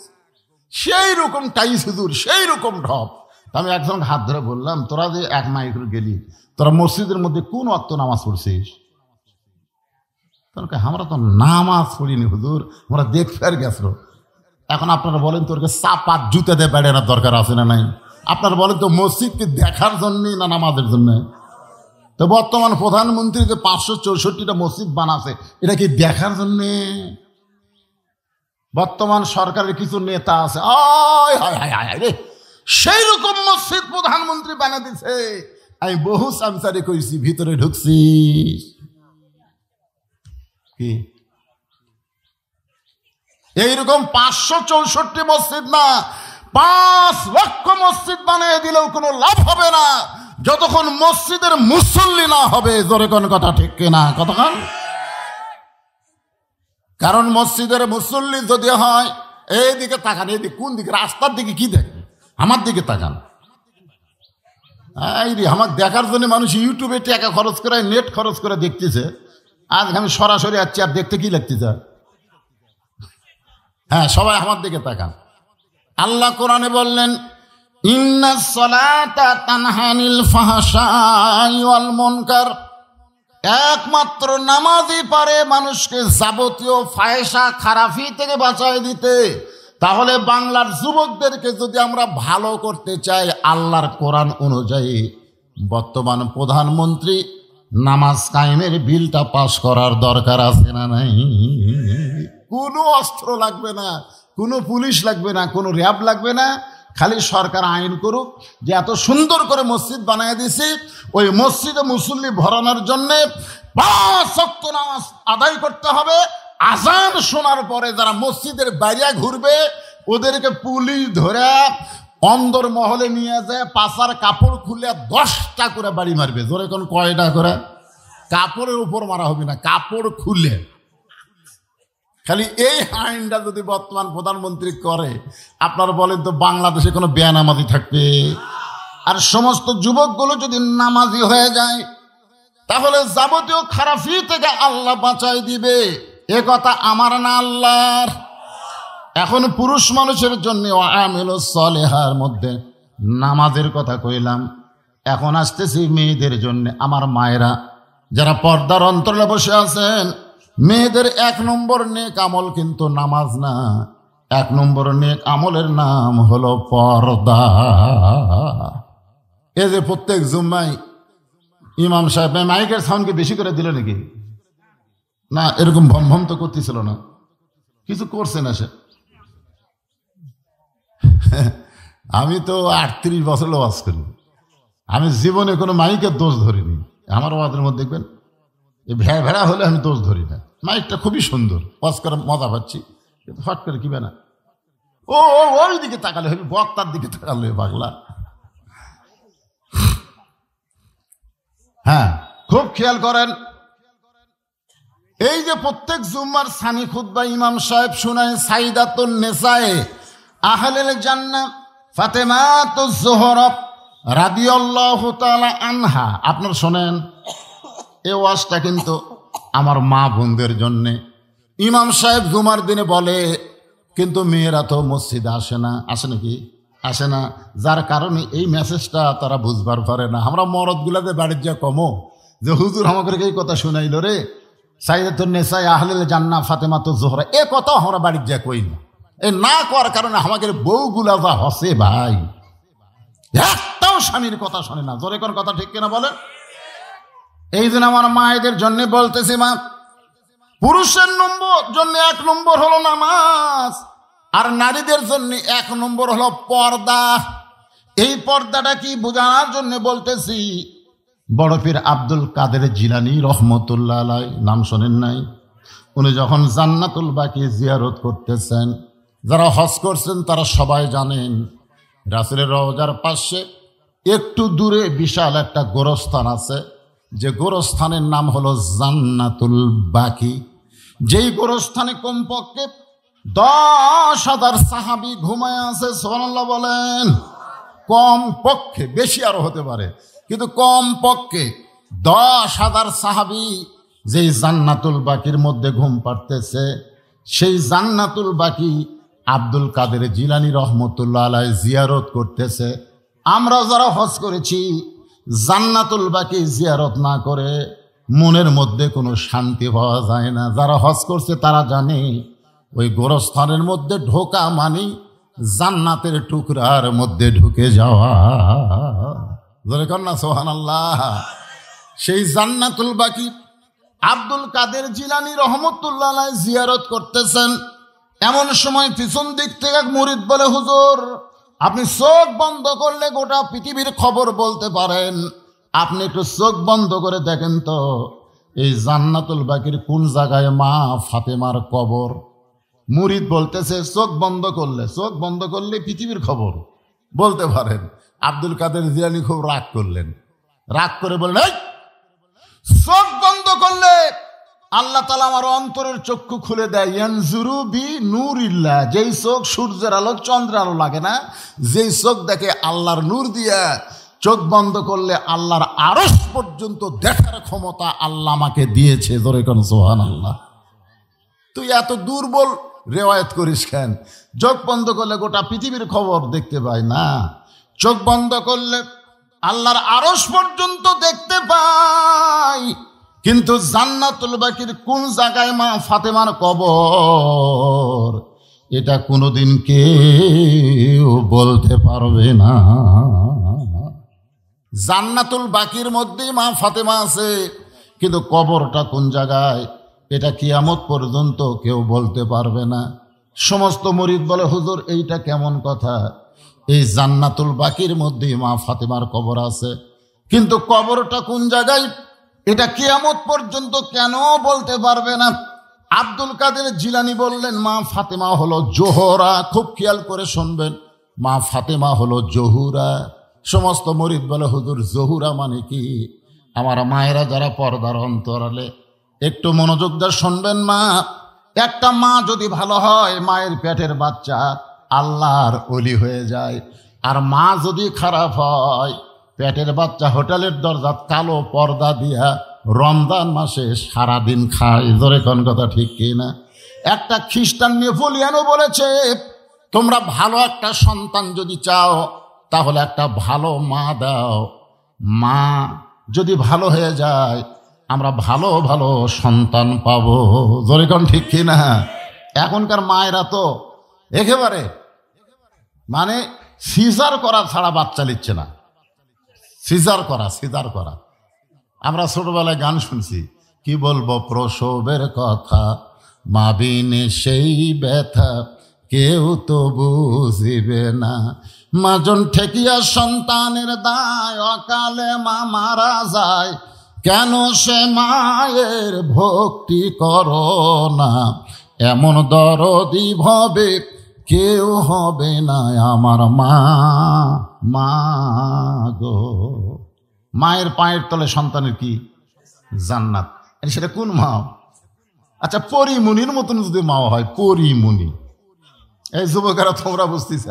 S1: সেই রকম টাইস হুজুর, সেই রকম ঢপ। আমি একজন হাত ধরে বললাম, তোরা যে এক মাইক্রো গেলি, তোরা মসজিদের মধ্যে কোন ওয়াক্ত নামাজ পড়ছিস? আমরা তো নামাজ পড়িনি হুজুর, আমরা দেখতে আর গেছিল। এখন আপনারা বলেন তোরকে চাপাত জুতে দিয়ে বেড়ানোর দরকার আছে না নাই? আপনারা বলেন তো মসজিদকে দেখার জন্যই না নামাজের জন্য? তো বর্তমান প্রধানমন্ত্রী যে 564টা মসজিদ বানাছে এটা কি দেখার জন্যে? বর্তমান সরকারের কিছু নেতা আছে সেই রকম মসজিদ প্রধানমন্ত্রী বানা দিছে। আমি বহু সামসারি কইছি, ভিতরে ঢুকছি কি এইরকম 564 মসজিদ না, 5 লক্ষ মসজিদ বানিয়ে দিলেও কোনো লাভ হবে না যতক্ষণ মসজিদের মুসল্লি না হবে। জোরে কোন কথা ঠিক কিনা? কতক্ষণ? কারণ মসজিদের মুসল্লি যদি হয়, এইদিকে তাকান, এইদিকে কোন দিকে? রাস্তার দিকে কি দেখবে? আমার দিকে তাকান। আমার দেখার জন্য মানুষ ইউটিউবে টাকা খরচ করে, নেট খরচ করে দেখতেছে। আজ আমি সরাসরি আসছি, আর দেখতে কি লাগতেছে? হ্যাঁ, সবাই আমার দিকে তাকান। আল্লাহ কোরআনে বললেন, ইন্নাস সালাতা তানহা আনিল ফাহশাই ওয়াল মুনকার। একমাত্র নামাজই পারে মানুষকে যাবতীয় ফাহেসা খারাপি থেকে বাঁচায় দিতে। তাহলে বাংলার যুবকদেরকে যদি আমরা ভালো করতে চাই, আল্লাহর কোরআন অনুযায়ী বর্তমান প্রধানমন্ত্রী নামাজ কায়েমের বিলটা পাশ করার দরকার আছে না নাই? কোনো অস্ত্র লাগবে না, কোনো পুলিশ লাগবে না, কোনো র্যাব লাগবে না। খালি সরকার আইন করুক যে এত সুন্দর করে মসজিদ বানিয়ে দিছি, ওই মসজিদে মুসল্লি ভরানোর জন্যে 5 ওয়াক্ত নামাজ আদায় করতে হবে। আজান শোনার পরে যারা মসজিদের বাইরে ঘুরবে ওদেরকে পুলিশ ধরে অন্দর মহলে নিয়ে যায়, পাশার কাপড় খুলে 10টা করে বাড়ি মারবে। জোরে কোন কয়টা করে? কাপড়ের উপর মারা হবে না, কাপড় খুলে। খালি এই আইনটা যদি বর্তমান প্রধানমন্ত্রী করে, আপনারা বলেন তো বাংলাদেশে কোনো বেনামাজি থাকবে? আর সমস্ত যুবকগুলো যদি নামাজি হয়ে যায় তাহলে যাবতীয় খারাপি থেকে আল্লাহ বাঁচাই দিবে। এ কথা আমার না, আল্লাহর। এখন পুরুষ মানুষের জন্য আমিলুস সালিহার মধ্যে নামাজের কথা কইলাম, এখন আসতেছি মেয়েদের জন্য। আমার মায়েরা যারা পর্দার অন্তরে বসে আছেন, মেয়েদের 1 নম্বর নেক আমল কিন্তু নামাজ না। 1 নম্বর নেক আমলের নাম হলো পর্দা। এই যে প্রত্যেক জুম্মায় ইমাম সাহেব মাইকের সাউন্ডকে বেশি করে দিল নাকি? না, এরকম ভম ভম তো করতেছিল না, কিছু করছে না সে। আমি তো 38 বছর ওয়াজ করি, আমি জীবনে কোনো মাইকের দোষ ধরিনি। আমার ওয়াজের মধ্যে দেখবেন এই ভেড়া ভেড়া হলে আমি দোষ ধরি না। মাইকটা খুবই সুন্দর, ওয়াজ করে মজা পাচ্ছি, কিন্তু ফট করে কিবে না, ও ওই দিকে তাকালে হবে, বক্তার দিকে তাকালে হবে পাগলা। হ্যাঁ, খুব খেয়াল করেন, এই যে প্রত্যেক জুম্মার সানি খুতবা ইমাম সাহেব শুনায় সাইদাতুন নিসায়ে আহলেল জান্নাহ ফাতেমাতুজ যোহরা রাদিয়াল্লাহু তাআলা আনহা, আপনারা শোনেন, এই ওয়াজটা কিন্তু আমার মা বোনদের জন্যে। ইমাম সাহেব জুমার দিনে বলে, কিন্তু মেয়েরা তো মসজিদে আসে না, আসে নাকি? আসে না, যার কারণে এই মেসেজটা তারা বুঝবার পারে না। আমরা মরদগুলাতে বাড়ির যা কমো যে হুজুর আমাকে এই কথা শুনাইল রে, সাইদাতুন নিসায়ে আহলেল জান্নাহ ফাতেমাতুজ যোহরা, এ কথা আমরা বাড়ির যা কই না। এই না করার কারণে আমাদের বউগুলা যা হসে ভাই, একটাও স্বামীর কথা শোনে না। জোরে কোন কথা ঠিক কিনা বলেন? এই জন্য আমার মায়েদের জন্য বলতেছি, মা, পুরুষের জন্য 1 নম্বর হলো নামাজ, আর নারীদের জন্য 1 নম্বর হলো পর্দা। এই পর্দাটা কি বোঝানোর জন্য বলতেছি, বড় পীর আব্দুল কাদের জিলানী রহমতুল্লাহ আলাইহি, নাম শোনেন নাই? উনি যখন জান্নাতুল বাকি জিয়ারত করতেছেন, যারা হজ করছেন তারা সবাই জানেন, রাসূলের রওজার পাশে একটু দূরে বিশাল একটা গোরস্থান আছে, যে গোরস্থানের নাম হলো জান্নাতুল বাকি। যেই গোরস্থানে কমপক্ষে 10,000 সাহাবী ঘুমায় আছে। সুবহানাল্লাহ বলেন। কম পক্ষে, বেশি আরো হতে পারে, কিন্তু কম পক্ষে 10,000 সাহাবী যেই জান্নাতুল বাকির মধ্যে ঘুম পাড়তেছে, সেই জান্নাতুল বাকি আব্দুল কাদের জিলানী রহমতুল্লাহ আলাইহি জিয়ারত করতেছে। আমরা যারা হজ করেছি, জান্নাতুল বাকি জিয়ারত না করে মনের মধ্যে কোনো শান্তি পাওয়া যায় না। যারা হজ করছে তারা জানে, ওই গোরস্থানের মধ্যে ঢোকা মানে জান্নাতের টুকরার মধ্যে ঢুকে যাওয়া। জোরে কর না সুবহানাল্লাহ। সেই জান্নাতুল বাকি আব্দুল কাদের জিলানী রহমতুল্লাহ আলাইহি জিয়ারত করতেছেন। এমন সময় পিছন দিক থেকে এক মুরিদ বলে, হুজুর, আপনি চোখ বন্ধ করলে গোটা পৃথিবীর খবর বলতে পারেন, আপনি একটু চোখ বন্ধ করে দেখেন তো, এই জান্নাতুল বাকির কোন জায়গায় মা ফাতেমার কবর। মুরিদ বলতেছে, চোখ বন্ধ করলে পৃথিবীর খবর বলতে পারেন। আব্দুল কাদের জিলানী খুব রাগ করলেন, রাগ করে বললেন, এই চোখ বন্ধ করলে আল্লাহ তাআলা আমার অন্তরের চক্ষু খুলে দেয়। ইয়ানজুরু বি নূরিল্লাহ, যেই চোখ সূর্যের আলো চন্দ্রের আলো লাগে না, যেই চোখ দেখে আল্লাহর নূর দিয়া, চোখ বন্ধ করলে আল্লাহর আরশ পর্যন্ত দেখার ক্ষমতা আল্লাহ আমাকে দিয়েছে। জোরে কোন সুবহানাল্লাহ। তুই এত দুর্বল রেওয়ায়াত করিস কেন? চোখ বন্ধ করলে গোটা পৃথিবীর খবর দেখতে পাই না, চোখ বন্ধ করলে আল্লাহর আরশ পর্যন্ত দেখতে পাই, কিন্তু জান্নাতুল বাকির কোন জায়গায় মা ফাতেমার কবর, এটা কোনোদিন কেউ বলতে পারবে না। জান্নাতুল বাকির মধ্যেই মা ফাতেমা আছে, কিন্তু কবরটা কোন জায়গায় এটা কিয়ামত পর্যন্ত কেউ বলতে পারবে না। সমস্ত মুরিদ বলে, হুজুর, এইটা কেমন কথা? এই জান্নাতুল বাকির মধ্যেই মা ফাতেমার কবর আছে, কিন্তু কবরটা কোন জায়গায় এটা কিয়ামত পর্যন্ত কেন বলতে পারবে না? আব্দুল কাদের জিলানী বললেন, মা ফাতেমা হলো জোহরা। খুব খেয়াল করে শুনবেন, মা ফাতেমা হলো জহুরা। সমস্ত মুরিদ বলে, হুজুর, জহুরা মানে কি? আমার মায়েরা যারা পর্দার অন্তরালে একটু মনোযোগ দিয়ে শুনবেন। মা, একটা মা যদি ভালো হয়, মায়ের পেটের বাচ্চা আল্লাহর ওলি হয়ে যায়। আর মা যদি খারাপ হয়, পেটের বাচ্চা হোটেলের দরজা কালো পর্দা দিয়া রমজান মাসে সারাদিন খায়। জোরে কোন কথা ঠিক কিনা? একটা খ্রিস্টান নেপোলিয়ানও বলেছে, তোমরা ভালো একটা সন্তান যদি চাও, তাহলে একটা ভালো মা দাও। মা যদি ভালো হয়ে যায়, আমরা ভালো ভালো সন্তান পাবো। জোরে কোন ঠিক কিনা? এখনকার মায়েরা তো একেবারে মানে সিজার করা ছাড়া বাচ্চা নিচ্ছে না। সিজার করা। আমরা ছোটবেলায় গান শুনছি, কি বলবো প্রসবের কথা, মা বিনে সেই ব্যথা কেউ তো বুঝিবে না। মাজন ঠেকিয়া সন্তানের দায়, অকালে মা মারা যায়। কেন সে মায়ের ভক্তি করো না, এমন দরদি ভবে কেউ হবে না আমার মা। মা গো, মায়ের পায়ের তলে সন্তানের কি জান্নাত। সেটা কোন মা? আচ্ছা, পরিমুনির মতন যদি মা হয়, পরিমুনি। এই যুবকেরা তোমরা বুঝতেছ,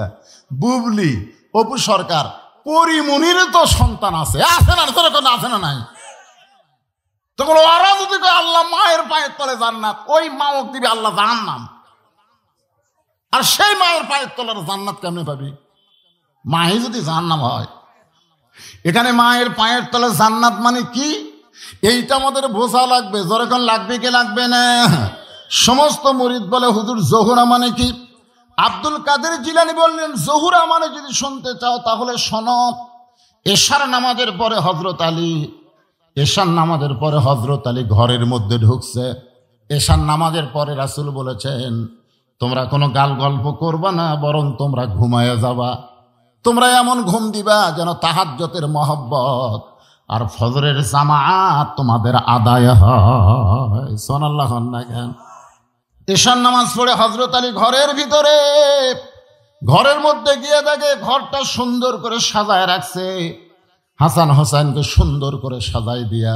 S1: বুবলি, অপু সরকার, পরিমুনির তো সন্তান আছে, আছে না? আছে না নাই? তখন ওরা যদি আল্লাহ মায়ের পায়ের তলে জান্নাত, ওই মা দিবে আল্লাহ জাহান্নাম। আর সেই মায়ের পায়ের তলার জান্নাত কেমনে পাবি? মাই যদি জাহান্নাম হয়। এখানে মায়ের পায়ের তলে জান্নাত মানে কি, এইটা আমাদের বোঝা লাগবে। যখন লাগবে কি লাগবে না? সমস্ত মুরিদ বলে হুজুর জহুরা মানে কি? আব্দুল কাদের জিলানী বললেন জহুরা মানে যদি শুনতে চাও তাহলে শোনো। এশার নামাজের পরে হযরত আলী, এশার নামাজের পরে হযরত আলী ঘরের মধ্যে ঢুকছে। এশার নামাজের পরে রাসূল বলেছেন, তোমরা কোনো গাল গল্প করবা না, বরং তোমরা ঘুমায়ে যাবা। তোমরা এমন ঘুম দিবা যেন তাহাজ্জুদের মহব্বত আর ফজরের জামাত তোমাদের আদায় হয়। সুবহানাল্লাহ। এশার নামাজ পড়ে হযরত আলী ঘরের ভিতরে, ঘরের মধ্যে গিয়ে দেখে ঘরটা সুন্দর করে সাজায় রাখছে। হাসান হোসেনকে সুন্দর করে সাজাই দিয়া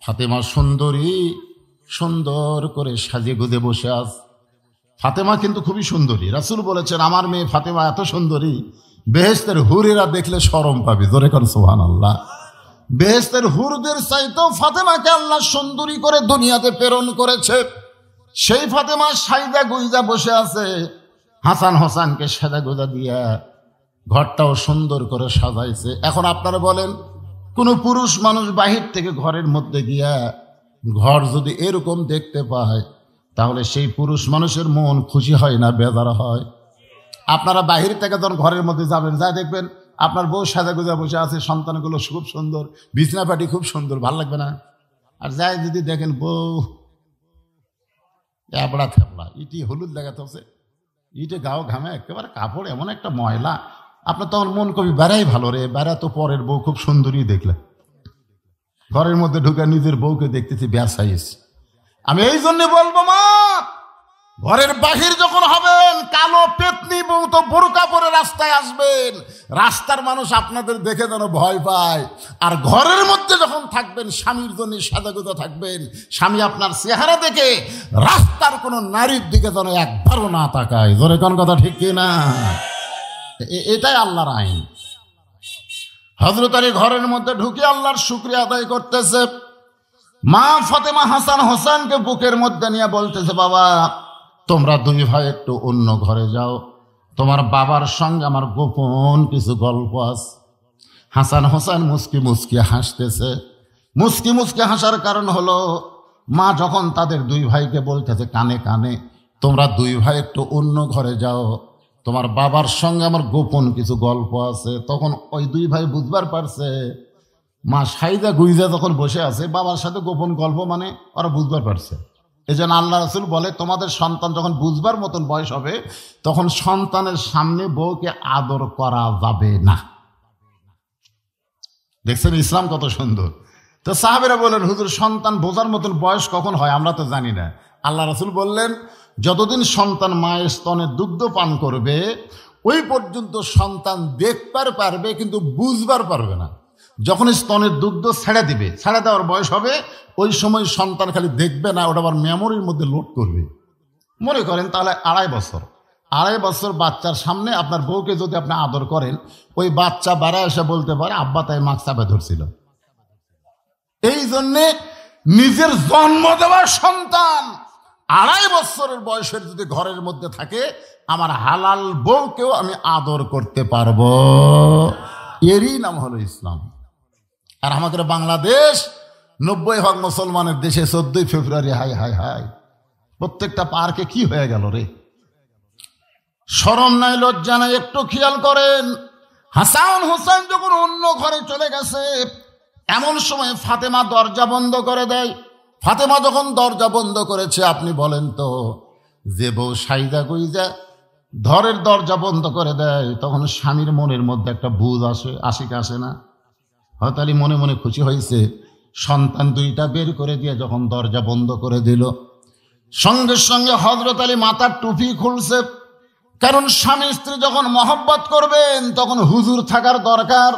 S1: ফাতেমা সুন্দরী সুন্দর করে সাজিয়ে গুজে বসে আছে। ফাতেমা কিন্তু খুবই সুন্দরী। রাসূল বলেছেন, আমার মেয়ে ফাতেমা এত সুন্দরী, বেহেশতের হুরেরা দেখলে শরম পাবি। জোরে কর সুবহানাল্লাহ। বেহেশতের হুরদের চাইতেও ফাতেমাকে আল্লাহ সুন্দরী করে দুনিয়াতে প্রেরণ করেছে। সেই ফাতেমা সাইদা গুইজা বসে আছে। হাসান হোসেনকে সাজা গোজা দিয়া ঘরটাও সুন্দর করে সাজাইছে। এখন আপনারা বলেন, কোন পুরুষ মানুষ বাহির থেকে ঘরের মধ্যে গিয়া ঘর যদি এরকম দেখতে পায়, তাহলে সেই পুরুষ মানুষের মন খুশি হয় না বেজার হয়? আপনারা বাহির থেকে যখন ঘরের মধ্যে যাবেন, যা দেখবেন আপনার বউ সাজা গোজা বসে আছে, সন্তানগুলো খুব সুন্দর, বিছনাপাটি খুব সুন্দর, ভালো লাগবে না? আর যাই যদি দেখেন বউ এবড়া থেবড়া, ইটি হলুদ লাগাতে হচ্ছে, ইটে গাও ঘামে একেবারে, কাপড় এমন একটা ময়লা, আপনার তখন মন কবি বেড়াই ভালো রে, বেড়া তো পরের বউ খুব সুন্দরী দেখলে। ঘরের মধ্যে ঢুকে নিজের বউকে দেখতেছি ব্যাসাইস। আমি এই জন্য বলবো, মা, ঘরের বাহির যখন হবেন, কালো পেতনি বউ তো বোরকা পরে রাস্তায় আসবেন, রাস্তার মানুষ আপনাদের দেখে যেন ভয় পায়। আর ঘরের মধ্যে যখন থাকবেন, স্বামীর জন্য সাজাগুজা থাকবেন, স্বামী আপনার চেহারা দেখে রাস্তার কোনো নারীর দিকে যেন একবারও না তাকায়। জোরে কোন কথা ঠিক কিনা? এটাই আল্লাহর আইন। হযরত আলী ঘরের মধ্যে ঢুকে আল্লাহর শুকরিয়া আদায় করতেছে। মা ফাতেমা হাসান হোসেনকে বুকের মধ্যে নিয়ে বলতেছে, বাবা, তোমরা দুই ভাই একটু অন্য ঘরে যাও, তোমার বাবার সঙ্গে আমার গোপন কিছু গল্প আছে। হাসান হোসেন মুস্কি মুস্কি হাসতেছে। মুস্কি মুস্কি হাসার কারণ হলো, মা যখন তাদের দুই ভাইকে বলতেছে কানে কানে, তোমরা দুই ভাই একটু অন্য ঘরে যাও, তোমার বাবার সঙ্গে আমার গোপন কিছু গল্প আছে, তখন ওই দুই ভাই বুঝবার পারছে মা সাইদা গুইজা যখন বসে আছে, বাবার সাথে গোপন গল্প, মানে ওরা বুঝবার পারছে। এই জন্য আল্লাহ রাসূল বলে, তোমাদের সন্তান যখন বুঝবার মতন বয়স হবে, তখন সন্তানের সামনে বউকে আদর করা যাবে না। দেখছেন ইসলাম কত সুন্দর। তো সাহাবেরা বলেন, হুজুর, সন্তান বোঝার মতন বয়স কখন হয় আমরা তো জানি না। আল্লাহ রাসূল বললেন, যতদিন সন্তান মায়ের স্তনে দুগ্ধ পান করবে, ওই পর্যন্ত সন্তান দেখবার পারবে, কিন্তু বুঝবার পারবে না। যখন স্তনের দুগ্ধ ছেড়ে দিবে, ছেড়ে দেওয়ার বয়স হবে, ওই সময় সন্তান খালি দেখবে না, ওটা আবার মেমোরির মধ্যে লোড করবে। মনে করেন তাহলে 2.5 বছর বাচ্চার সামনে আপনার বউকে যদি আপনি আদর করেন, ওই বাচ্চা বেড়ায় এসে বলতে পারে, আব্বা তাই মাছ চাপে ধরছিল। এই জন্যে নিজের জন্ম দেওয়া সন্তান 2.5 বছরের বয়সের যদি ঘরের মধ্যে থাকে, আমার হালাল বউকেও আমি আদর করতে পারবো। এরই নাম হলো ইসলাম। আর আমাদের বাংলাদেশ 90% মুসলমানের দেশে 14ই ফেব্রুয়ারি হাই হাই হাই, প্রত্যেকটা পার্কে কি হয়ে গেল রে? শরম নাই, লজ্জা নাই, একটু খেয়াল করেন। হাসান হোসেন যখন অন্য ঘরে চলে গেছে, এমন সময় ফাতেমা দরজা বন্ধ করে দেয়। ফাতেমা যখন দরজা বন্ধ করেছে, আপনি বলেন তো, যে বউ সাইদা গুইজা ঘরের দরজা বন্ধ করে দেয়, তখন স্বামীর মনের মধ্যে একটা বুঝ আসে, আশিক আসে না? হয়তো আলী মনে মনে খুশি হয়েছে, সন্তান দুইটা বের করে দিয়ে যখন দরজা বন্ধ করে দিল, সঙ্গে সঙ্গে হযরত আলী মাথার টুপি খুলছে। কারণ স্বামী স্ত্রী যখন মহব্বত করবেন তখন হুজুর থাকার দরকার।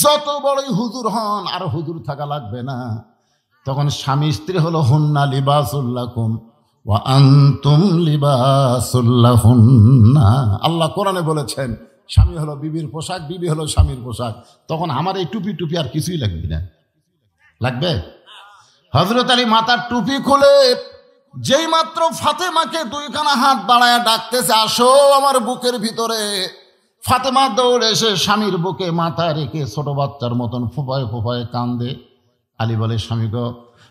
S1: যত বড়ই হুজুর হন, আর হুজুর থাকা লাগবে না। তখন স্বামী স্ত্রী হলো হুন্না লিবাসুল লাকুম ওয়া আনতুম লিবাসুল লাহুন্না। আল্লাহ কোরআনে বলেছেন স্বামী হলো বিবির পোশাক, বিবি হলো স্বামীর পোশাক। তখন আমার এই টুপি টুপি আর কিছুই লাগবে না, লাগবে? হযরত আলী মাথার টুপি খুলে যেই মাত্র ফাতেমাকে দুইখানা হাত বাড়ায়া ডাকতেছে, আসো আমার বুকের ভিতরে, ফাতেমা দৌড়ে এসে স্বামীর বুকে মাথা রেখে ছোট বাচ্চার মতন ফোঁপায় ফোঁপায় কান্দে। আলী বলে, স্বামী গো।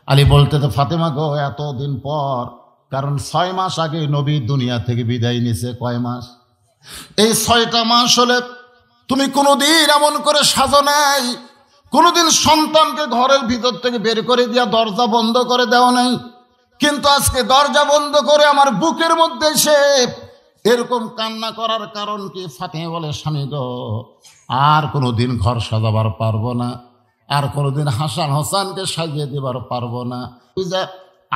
S1: আলী বলতে তো, ফাতেমা গো, এতদিন পর, কারণ 6 মাস আগে নবী দুনিয়া থেকে বিদায় নিছে। কয় মাস? এই 6টা মাস হলে তুমি কোনোদিন এমন করে সাজো নাই, কোনোদিন সন্তানকে ঘরের ভিতর থেকে বের করে দিয়া দরজা বন্ধ করে দেওয়া নাই। কিন্তু আজকে দরজা বন্ধ করে আমার বুকের মধ্যে এসে এরকম কান্না করার কারণ কি? ফাতেমা বলে, স্বামী গো, আর কোনোদিন ঘর সাজাবার পারবো না, আর কোনোদিন হাসান হোসেনকে সাজিয়ে দেবার পারবো না।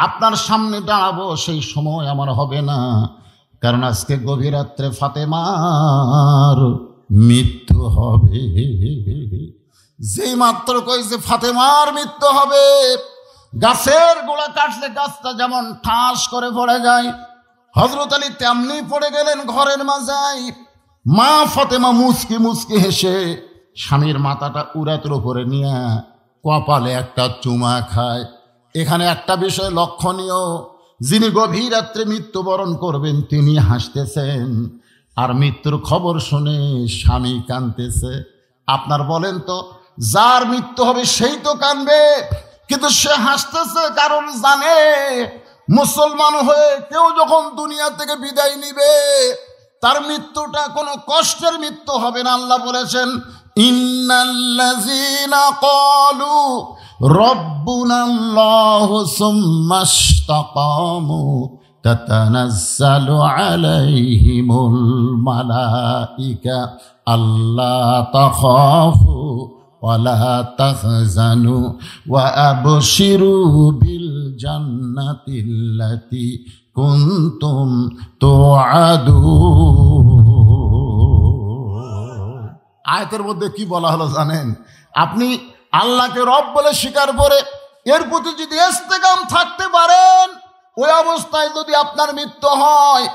S1: আপনার সামনে দাঁড়াবো সেই সময় আমার হবে না, কারণ আজকে গভীর রাত্রে ফাতেমার মৃত্যু হবে। যেই মাত্র কইছে ফাতেমার মৃত্যু হবে, গাছের গোড়া কাটলে গাছটা যেমন ঠাস করে পড়ে যায়, হযরত আলী তেমনি পড়ে গেলেন ঘরের মাঝায়। মা ফাতেমা মুচকি মুচকি হেসে স্বামীর মাথাটা উরাতের উপরে নিয়ে কপালে একটা চুমা খায়। এখানে একটা বিষয় লক্ষণীয়, যিনি গভীর রাত্রে মৃত্যুবরণ করবেন তিনি হাসতেছেন, আর মৃত্যুর খবর শুনে স্বামী কাঁদতেছে। আপনার বলেন তো, যার মৃত্যু হবে সেই তো কাঁদবে, কিন্তু সে হাসতেছে কারণ জানে মুসলমান হয়ে কেউ যখন দুনিয়া থেকে বিদায় নিবে তার মৃত্যুটা কোনো কষ্টের মৃত্যু হবে না। আল্লাহ বলেছেন, ইন্নাল্লাযীনা ক্বালু রাব্বুনাল্লাহু সুম্মা ইসতাকামু তাতানাজ্জালু আলাইহিমুল মালাইকা আল্লা তাখাফু ওয়ালা তাহজানু ওয়া আবশিরু বিল জান্নাতিল্লাতী কুনতুম তুআদুন। আয়াতের মধ্যে কি বলা হলো জানেন? আপনি আল্লাহকে রব বলে স্বীকার করে এর প্রতি যদি ইস্তেকাম থাকতে পারেন, ওই অবস্থায় যদি আপনার মৃত্যু হয়,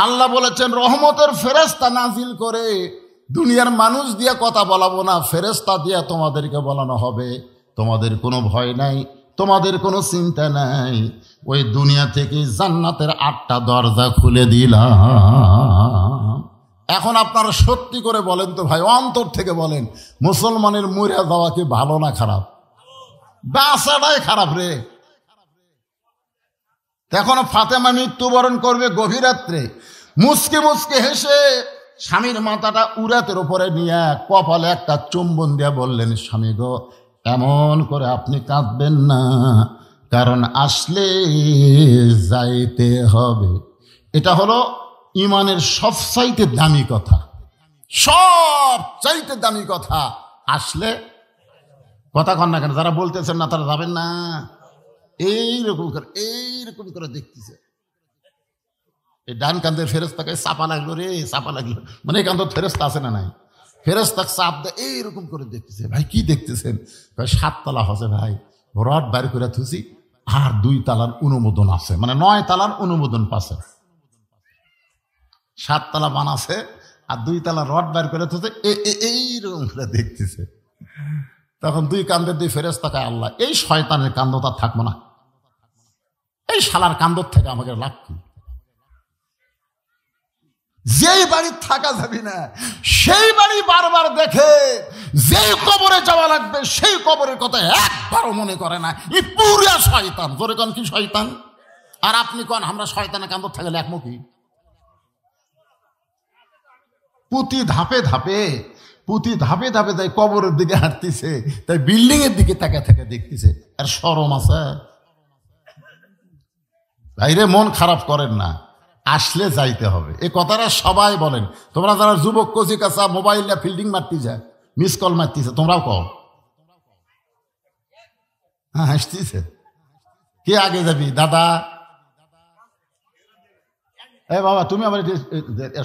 S1: আল্লাহ বলেছেন রহমতের ফেরেশতা নাজিল করে দুনিয়ার মানুষ দিয়ে কথা বলাবো না, ফেরেশতা দিয়ে তোমাদেরকে বলানো হবে। তোমাদের কোনো ভয় নাই, তোমাদের কোনো চিন্তা নাই। ওই দুনিয়া থেকে জান্নাতের 8টা দরজা খুলে দিলাম। এখন আপনারা সত্যি করে বলেন তো ভাই, অন্তর থেকে বলেন, মুসলমানের মরে যাওয়া কি ভালো না খারাপ? বাঁচাটাই খারাপ রে। এখন ফাতেমা মৃত্যুবরণ করবে গভীর রাত্রে, মুচকে মুচকে হেসে স্বামীর মাথাটা উরাতের উপরে নিয়ে কপালে একটা চুম্বন দিয়ে বললেন, স্বামী গো, এমন করে আপনি কাঁদবেন না, কারণ আসলে যাইতে হবে। এটা হলো ইমানের সবচাইতে দামি কথা, সবচাইতে দামি কথা। আসলে কথা কন না কেন? যারা বলতেছেন না তারা যাবেন না। এইরকম করে দেখতেছে, এই ডান কান্দের ফেরেশতাকে চাপা লাগলো রে, চাপা লাগলো, মানে এই কান্দের ফেরেশতা আছে না নাই? ফেরেশতা চাপ দেয়, এইরকম করে দেখতেছে। ভাই কি দেখতেছেন? 7 তালা হচ্ছে ভাই, রড বাইর করে থুছি, আর 2 তালার অনুমোদন আছে, মানে 9 তালার অনুমোদন পাচ্ছে। 7 তালা বানাছে আর 2 তালা রড বাইর করে থুছে, এইরকম করে দেখতেছে। তখন 2 কান্দের 2 ফেরেশতাকে, আল্লাহ, এই শয়তানের কান্দ তার থাকবো না, এই শালার কান্দর থেকে আমাকে লাভ কি? যেই বাড়ি থাকা যাবে না সেই বাড়ি বারবার দেখে, যেই কবরে যাওয়া লাগবে সেই কবরের কথা একবারও মনে করে না। এই পুরা শয়তান। জোরে কন, কি শয়তান? আর আপনি কন আমরা শয়তানের কান্দর থেকে একমুখী? প্রতি ধাপে ধাপে তাই কবরের দিকে হাঁটতেছে, তাই বিল্ডিং এর দিকে তাকে থেকে দেখতেছে। আর শরম আছে? ভাইরে, মন খারাপ করেন না, আসলে যাইতে হবে। এই কথাটা সবাই বলেন। তোমরা যারা যুবক কচি কাঁচা মোবাইল ফিল্ডিং মারতে যায়, মিস কল মারতেছে, তোমরাও কও। হ্যাঁ হাসতেছে। কে আগে যাবি দাদা? এ বাবা তুমি আবার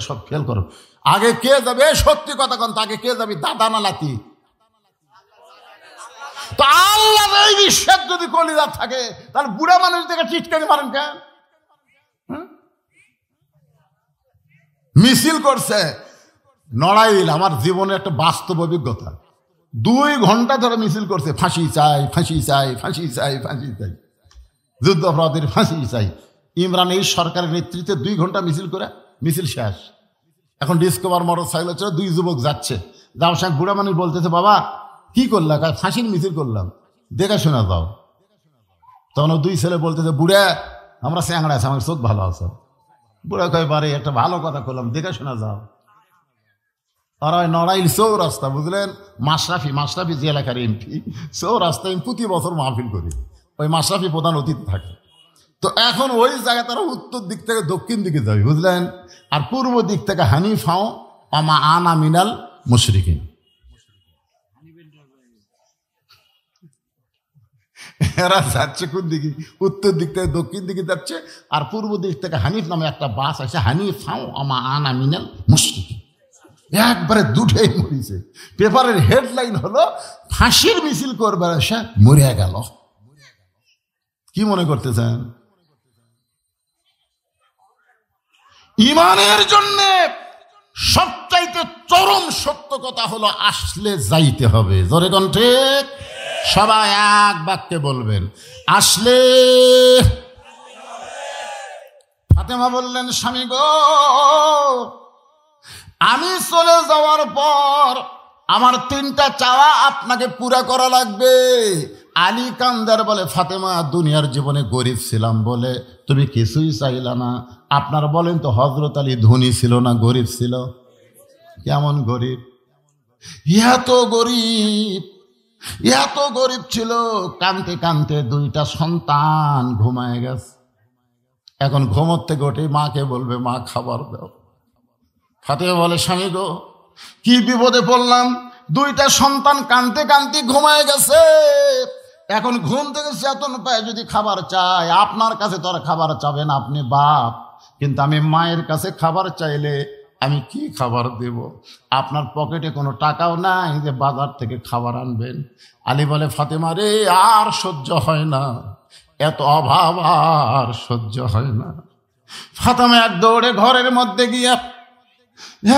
S1: সব ফেল করো। আগে কে যাবে? সত্যি কথা কন, আগে কে যাবি, দাদা না লাতি? তো আল্লাহ এই বিশ্বাস যদি কলিজা থাকে তাহলে বুড়া মানুষ দেখে চিৎকারি মারেন কেন? মিছিল করছে নড়াইল, আমার জীবনে একটা বাস্তব অভিজ্ঞতা। 2 ঘন্টা ধরে মিছিল করছে, ফাঁসি চাই, ফাঁসি চাই, ফাঁসি চাই, ফাঁসি চাই, যুদ্ধাপরাধীর ফাঁসি চাই। ইমরান এই সরকারের নেতৃত্বে 2 ঘন্টা মিছিল করে মিছিল শেষ। এখন ডিসকভার মোটরসাইকেল চলে 2 যুবক যাচ্ছে, যাওয়ার সঙ্গে বুড়া মানুষ বলতেছে, বাবা কি করলাম? ফাঁসির মিছিল করলাম, দেখে শোনা যাও। তখন 2 ছেলে বলতেছে, বুড়া আমরা চ্যাংড়া আছে, আমার চোখ ভালো আছে। বুড়া কয়, বারে একটা ভালো কথা করলাম, দেখে শোনা যাও। আর ওই নড়াইল চৌরাস্তা, বুঝলেন, মাশরাফি যে এলাকার এমপি, চৌরাস্তায় প্রতি বছর মাহফিল করি, ওই মাশরাফি প্রধান অতিথি থাকে। তো এখন ওই জায়গায় তারা উত্তর দিক থেকে দক্ষিণ দিকে যাবে, বুঝলেন, আর পূর্ব দিক থেকে হানিফাও আমা আনা মিনাল মুশরিকিন। এরা যাচ্ছে কোন দিকে? উত্তর দিক থেকে দক্ষিণ দিকে যাচ্ছে, আর পূর্ব দিক থেকে হানিফ নামে একটা বাস আছে, হানিফাও আমা আনা মিনাল মুশরিকিন। একবারে দুটেই মরিছে। পেপারের হেডলাইন হলো ফাঁসির মিছিল করবে সে মরে গেল। কি মনে করতেছেন? ইমানের জন্য সবচাইতে চরম সত্য কথা হলো আসলে যাইতে হবে। জোরে কোন ঠিক? সবাই এক বাক্যে বলবেন, আসলে। ফাতেমা বললেন, স্বামী গো, আমি চলে যাওয়ার পর আমার 3টা চাওয়া আপনাকে পুরা করা লাগবে। আলী কান্দার বলে, ফাতেমা দুনিয়ার জীবনে গরিব ছিলাম বলে তুমি কিছুই চাইলা না। আপনার বলেন তো, হযরত আলী ধনী ছিল না গরিব ছিল? কেমন গরিব? এত গরিব, এত গরিব ছিল, কানতে কানতে 2টা সন্তান ঘুমায় গেছে। এখন ঘুমোর থেকে ওঠে মাকে বলবে, মা খাবার দাও। ফাতেমা বলে, স্বামী গো, কি বিপদে পড়লাম, 2টা সন্তান কানতে কানতে ঘুমায় গেছে। এখন ঘুম থেকে চেতন পায় যদি খাবার চায়, আপনার কাছে তো আর খাবার চাবেন, আপনি বাপ, কিন্তু আমি মায়ের কাছে খাবার চাইলে আমি কি খাবার দেব? আপনার পকেটে কোনো টাকাও নাই যে বাজার থেকে খাবার আনবেন। আলী বলে, ফাতেমা রে, আর সহ্য হয় না, এত অভাব আর সহ্য হয় না। ফাতেমা এক দৌড়ে ঘরের মধ্যে গিয়া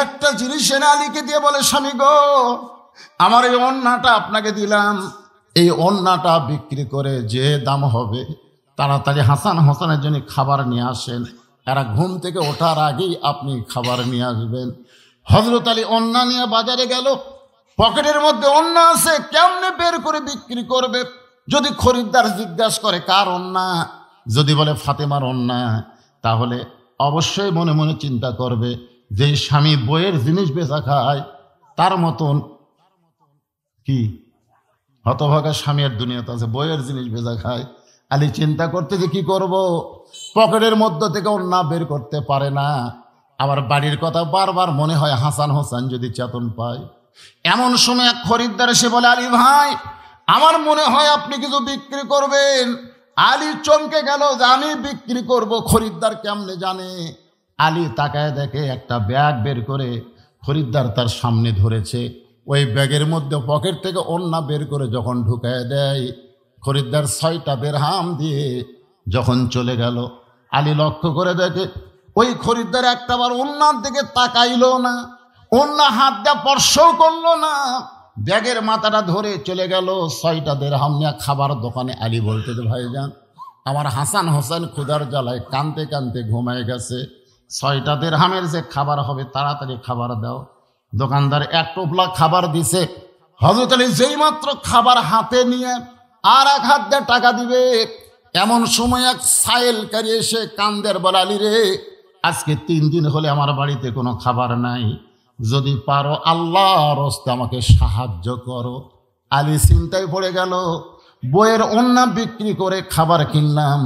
S1: একটা জিনিস এনে আলীকে দিয়ে বলে, স্বামী গো, আমার এই ওড়নাটা আপনাকে দিলাম, এই ওড়নাটা বিক্রি করে যে দাম হবে তাড়াতাড়ি হাসান হোসেনের জন্য খাবার নিয়ে আসেন। এরা ঘুম থেকে ওঠার আগেই আপনি খাবার নিয়ে আসবেন। হযরত আলী ওড়না নিয়ে বাজারে গেল, পকেটের মধ্যে ওড়না আছে, কেমনে বের করে বিক্রি করবে? যদি খরিদ্দার জিজ্ঞাসা করে কার ওড়না, যদি বলে ফাতেমার ওড়না, তাহলে অবশ্যই মনে মনে চিন্তা করবে যে স্বামী বইয়ের জিনিস বেচা খায়, তার মতন কি হতভাগা স্বামীর দুনিয়াতে আছে, বইয়ের জিনিস বেচা খায়। আলী চিন্তা করতে যে কি করব, পকেটের মধ্য থেকে ওড়না বের করতে পারে না। আবার বাড়ির কথা বারবার মনে হয়, হাসান হোসেন যদি চেতন পায়। এমন সময় এক খরিদ্দার এসে বলে, আলী ভাই, আমার মনে হয় আপনি কিছু বিক্রি করবেন। আলী চমকে গেল যে আমি বিক্রি করব, খরিদ্দার কেমনে জানে? আলী তাকায় দেখে একটা ব্যাগ বের করে খরিদ্দার তার সামনে ধরেছে। ওই ব্যাগের মধ্যে পকেট থেকে ওড়না বের করে যখন ঢুকায় দেয়, খরিদ্দার 6টা দিরহাম দিয়ে যখন চলে গেল, আলী লক্ষ্য করে দেখে ওই খরিদ্দার একটাবার ওড়নার দিকে তাকাইল না, ওড়না হাত দিয়ে স্পর্শও করলো না, ব্যাগের মাথাটা ধরে চলে গেল 6টা দিরহাম নিয়ে খাবার দোকানে। আলী বলতে, ভাইজান, আমার হাসান হোসেন ক্ষুধার জ্বালায় কানতে কানতে ঘুমায় গেছে, 6টা দিরহামের যে খাবার হবে তাড়াতাড়ি খাবার দাও। দোকানদার 1 টোপলা খাবার দিছে। হযরত আলী যেই মাত্র খাবার হাতে নিয়ে আর এক হাত দিয়ে টাকা দিবে, এমন সময় এক সাইলকারী এসে কান্দের বলে, আলী রে, আজকে 3 দিন হলে আমার বাড়িতে কোনো খাবার নাই, যদি পারো আল্লাহর রাস্তে আমাকে সাহায্য করো। আলী চিন্তায় পড়ে গেল, বইয়ের ওড়না বিক্রি করে খাবার কিনলাম,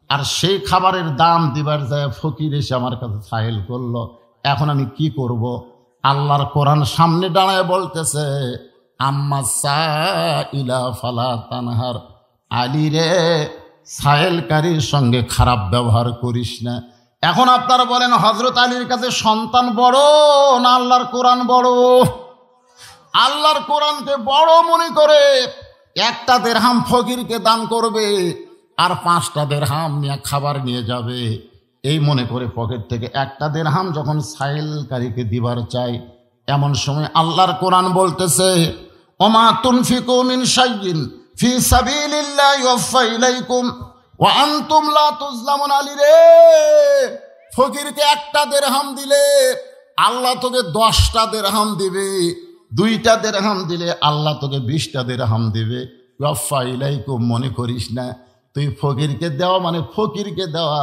S1: আর সেই খাবারের দাম দিবার যায় ফকির এসে আমার কাছে ফাইল করলো, এখন আমি কি করব? আল্লাহর কোরআন সামনে দাঁড়ায় বলতেছে, আম্মা সাইলা ফালা তানহার, আলী রে, সাহেলকারীর সঙ্গে খারাপ ব্যবহার করিস না। এখন আপনারা বলেন, হযরত আলীর কাছে সন্তান বড় না আল্লাহর কোরআন বড়? আল্লাহর কোরআনকে বড় মনে করে একটা দেরহাম ফকিরকে দান করবে, আর 5টা দেরহাম নিয়ে খাবার নিয়ে যাবে। এই মনে করে পকেট থেকে একটা দেরহাম যখন সাইলকারীকে দিবার চাই, এমন সময় আল্লাহর কোরআন বলতেছে, ওমা তুনফিকু মিন শাইইন ফি সাবিলিল্লাহি ইউওয়াফা ইলাইকুম ওয়া আনতুম লা তুজলামুন। আলী রে, ফকিরকে একটা দেরহাম দিলে আল্লাহ তোকে 10টা দেরহাম দিবে, 2টা দেরহাম দিলে আল্লাহ তোকে 20টা দেরহাম দিবে। ইউওয়াফা ইলাইকুম, মনে করিস না তুই ফকিরকে দেওয়া মানে ফকিরকে দেওয়া,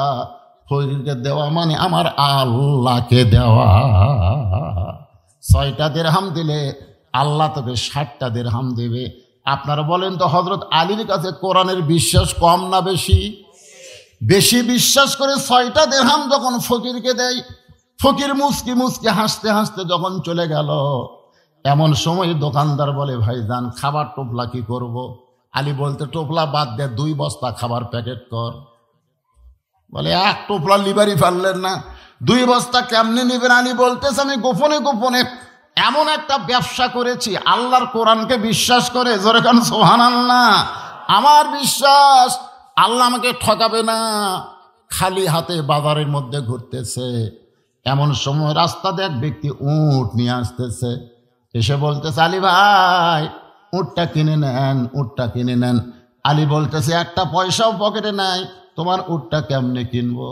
S1: ফকিরকে দেওয়া মানে আমার আল্লাহকে দেওয়া। 6টা দেরহাম দিলে আল্লাহ তোকে 60টা দেরহাম দেবে। আপনারা বলেন তো, হযরত আলীর কাছে কোরআনের বিশ্বাস কম না বেশি? বেশি বিশ্বাস করে 6টা দেরহাম যখন ফকিরকে দেয়, ফকির মুচকি মুচকি হাসতে হাসতে যখন চলে গেল, এমন সময় দোকানদার বলে, ভাইজান খাবার টোপলা কি করব? আলী বলতে, টোপলা বাদ দে, 2 বস্তা খাবার প্যাকেট কর। বলে, 1 টোপলা লিবারই পারলেন না, 2 বস্তা কেমনে নেবেন? আলী বলতেছে, আমি গোপনে গোপনে এমন একটা ব্যবসা করেছি, আল্লাহর কোরআনকে বিশ্বাস করে, জোরে কান সুবহানাল্লাহ। আমার বিশ্বাস আল্লাহ আমাকে ঠকাবে না। খালি হাতে বাজারের মধ্যে ঘুরতেছে, এমন সময় রাস্তাতে এক ব্যক্তি উট নিয়ে আসতেছে, এসে বলতেছে, আলী ভাই উটটা কিনে নেন, উটটা কিনে নেন। আলী বলতেছে, একটা পয়সাও পকেটে নাই, তোমার উটটা কেমনে কিনবো?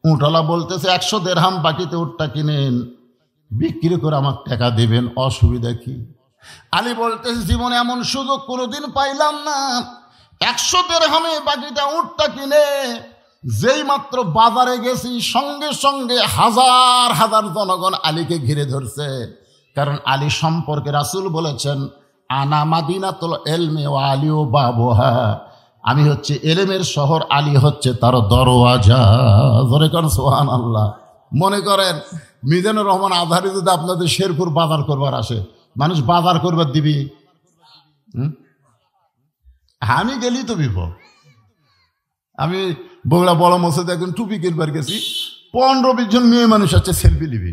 S1: উটওয়ালা বলতেছে, 100 দেরহাম বাকিতে উটটা কিনেন, বিক্রি করে আমাকে টাকা দিবেন, অসুবিধা কি? আলী বলতেছে, জীবনে এমন সুযোগ কোনোদিন পাইলাম না, 100 দেরহামে বাকিটা উটটা কিনে যেই মাত্র বাজারে গেছি, সঙ্গে সঙ্গে হাজার হাজার জনগণ আলীকে ঘিরে ধরছে। কারণ আলী সম্পর্কে রাসূল বলেছেন, আনা মাদিনাতুল ইলমি ওয়া আলী বাবুহা, আমি হচ্ছে এলেমের শহর, আলী হচ্ছে তার দরওয়াজা। জোরে কান সুবহানাল্লাহ। মনে করেন মিজানুর রহমান আজহারি যদি আপনাদের শেরপুর বাজার করবার আসে, মানুষ বাজার করবার দিবি? আমি গেলি তো বিপদ। আমি বগুড়া বড় মসজিদে একজন টুপি কিনবার গেছি, 15-20 জন মেয়ে মানুষ আছে, সেলফি নিবি।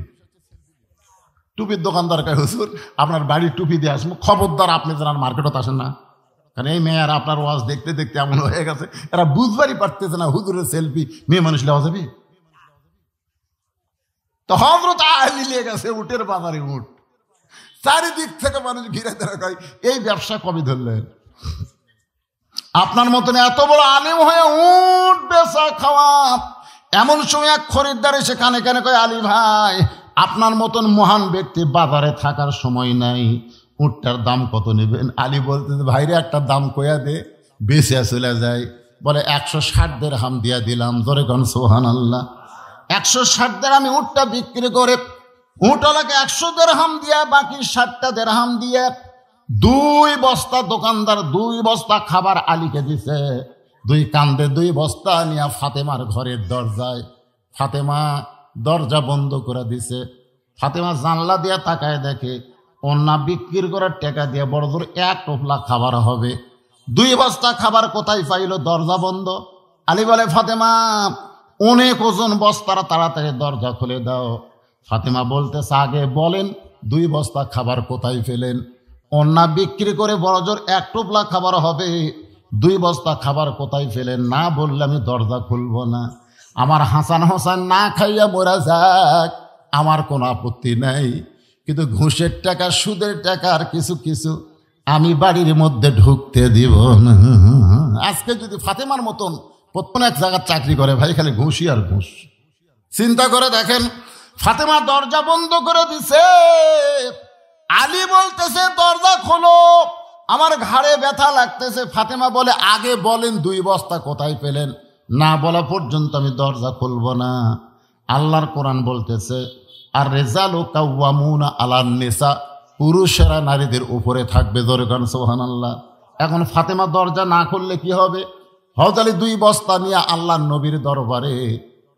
S1: টুপির দোকানদার কয়, হুজুর আপনার বাড়ির টুপি দিয়ে আসবো, খবরদার আপনি যেন মার্কেটত আসেন না, কারণ এই মেয়েরা আপনার ওয়াজ দেখতে দেখতে এমন হয়ে গেছে, এরা বুঝবারই পারতেছে না হুজুরের সেলফি মেয়ে মানুষ নেওয়া যাবে। তো হযরত আলী নিয়ে গেছে উটের বাজারে উট, চারিদিক থেকে মানুষ ঘিরে ধরে কয়, এই ব্যবসা কবে ধরলেন? আপনার মতন এত বড় আলেম হয়ে উট বেচা খাওয়া। এমন সময় এক খরিদ্দার এসে কানে কানে কয়, আলী ভাই আপনার মতন মহান ব্যক্তি বাজারে থাকার সময় নাই, উটটার দাম কত নেবেন? আলী বলতে, ভাইরে একটা দাম কয়া দে, বেচে চলে যায়। বলে, 160 দেরহাম দিয়া দিলাম। জোরে কোন সুবহানাল্লাহ। 160 দেরহামে উটটা বিক্রি করে উটওয়ালাকে 100 দেরহাম দিয়া, বাকি 60টা দেরহাম দিয়ে 2 বস্তা দোকানদার 2 বস্তা খাবার আলীকে দিছে। 2 কান্দে 2 বস্তা নিয়ে ফাতেমার ঘরের দরজায়, ফাতেমা দরজা বন্ধ করে দিছে। ফাতেমা জানলা দিয়ে তাকায় দেখে অন্য বিক্রি করার টাকা দিয়ে বড় জোর 1 টোপলা খাবার হবে। 2 বস্তা খাবার কোথায় পাইল? দরজা বন্ধ। আলী বলে, ফাতেমা অনেক ওজন বস্তারা, তাড়াতাড়ি দরজা খুলে দাও। ফাতেমা বলতেছে, আগে বলেন 2 বস্তা খাবার কোথায় ফেলেন? অন্য বিক্রি করে বড় জোর 1 টোপলা খাবার হবে, 2 বস্তা খাবার কোথায় ফেলেন? না বললে আমি দরজা খুলব না। আমার হাসান হোসেন না খাইয়া মরা যাক, আমার কোনো আপত্তি নাই, কিন্তু ঘুষের টাকা, সুদের টাকা আর কিছু কিছু আমি বাড়ির মধ্যে ঢুকতে দিব না। আজকে যদি ফাতেমার মতন প্রত্যেক এক জায়গার চাকরি করে, ভাই খালি ঘুষই আর ঘুষ। চিন্তা করে দেখেন, ফাতেমা দরজা বন্ধ করে দিছে। আলী বলতেছে, দরজা খোলো, আমার ঘাড়ে ব্যথা লাগতেছে। ফাতেমা বলে, আগে বলেন 2 বস্তা কোথায় পেলেন? না বলা পর্যন্ত আমি দরজা খুলব না। আল্লাহর কোরআন বলতেছে, আর রিজালু কাওয়ামুনা আলান নিসা, পুরুষেরা নারীদের উপরে থাকবে। জোরে কান সুবহানাল্লাহ। এখন ফাতেমা দরজা না খুললে কি হবে? হযরত আলী 2 বস্তা নিয়ে আল্লাহর নবীর দরবারে,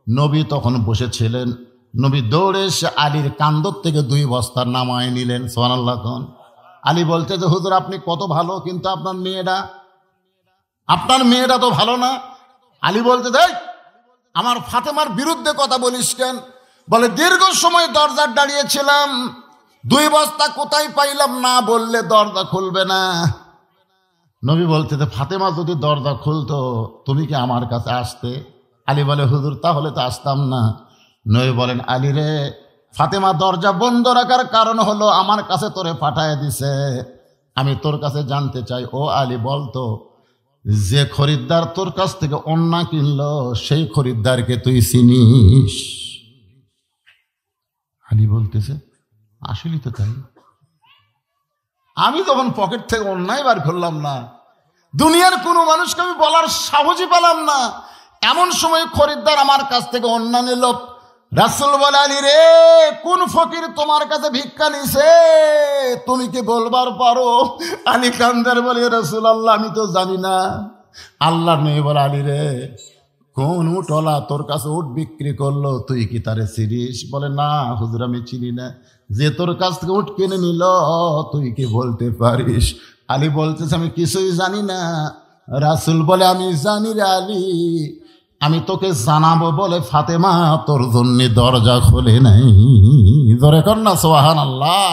S1: নবী তখন বসেছিলেন, নবী দৌড়ে এসে আলীর কান্দর থেকে 2 বস্তা নামায় নিলেন। সুবহানাল্লাহ। আলী বলতে যে, হুজুর আপনি কত ভালো, কিন্তু আপনার মেয়েরা, আপনার মেয়েটা তো ভালো না। আলী বলতে দেয় আমার ফাতেমার বিরুদ্ধে কথা বলিস কেন? বলে দীর্ঘ সময় দরজার দাঁড়িয়েছিলাম, 2 বস্তা কোথায় পাইলাম, না বললে দরজা খুলবে না। নবী বলতে ফাতেমা যদি দরজা খুলতো তুমি কি আমার কাছে আসতে? আলী বলে হুজুর তাহলে তো আসতাম না। নবী বলেন আলী রে, ফাতেমা দরজা বন্ধ রাখার কারণ হলো আমার কাছে তোরে পাঠায় দিছে। আমি তোর কাছে জানতে চাই, ও আলী বলতো যে খরিদ্দার তোর কাছ থেকে ওন্না কিনলো সেই খরিদ্দারকে তুই চিনিস? আলী বলতেছে আসলেই তো তাই। আমি তখন পকেট থেকে অন্যায় বার করলাম না, দুনিয়ার কোনো মানুষকে আমি বলার সাহসই পেলাম না। এমন সময় খরিদ্দার আমার কাছ থেকে অন্যায় নিল। রাসূল বলে আলী রে, কোন ফকির তোমার কাছে ভিক্ষা নিছে তুমি কি বলবার পারো? আলী কান্দার বলে রাসূলুল্লাহ আমি তো জানি না। আল্লাহ নবী বলে আলী রে, কোন উটলা তোর কাছে উট বিক্রি করলো তুই কি তারে চিনিস? বলে না হুজুর আমি চিনি না। যে তোর কাছ থেকে উট কিনে নিল তুই কি বলতে পারিস? আলী বলতেছে আমি কিছুই জানি না। রাসূল বলে আমি জানি রে আলী, আমি তোকে জানাবো বলে ফাতেমা তোর জন্য দরজা খোলে নাই। ধরে কর না সুবহানাল্লাহ।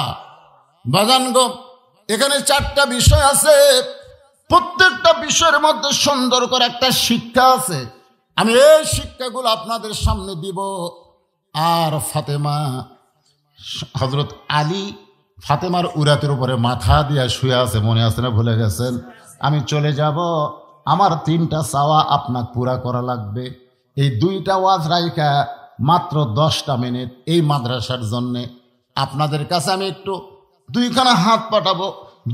S1: বাজান গো, এখানে 4টা বিষয় আছে, প্রত্যেকটা বিষয়ের মধ্যে সুন্দর করে একটা শিক্ষা আছে। আমি এই শিক্ষাগুলো আপনাদের সামনে দিব। আর ফাতেমা, হযরত আলী ফাতেমার উরাতের উপরে মাথা দিয়া শুয়ে আছে, মনে আছে না? ভুলে গেছেন? আমি চলে যাব, আমার 3টা চাওয়া আপনাকে পুরা করা লাগবে। এই 2টা ওয়াজ রাইখা মাত্র 10টা মিনিট এই মাদ্রাসার জন্যে আপনাদের কাছে আমি একটু 2খানা হাত পাঠাবো।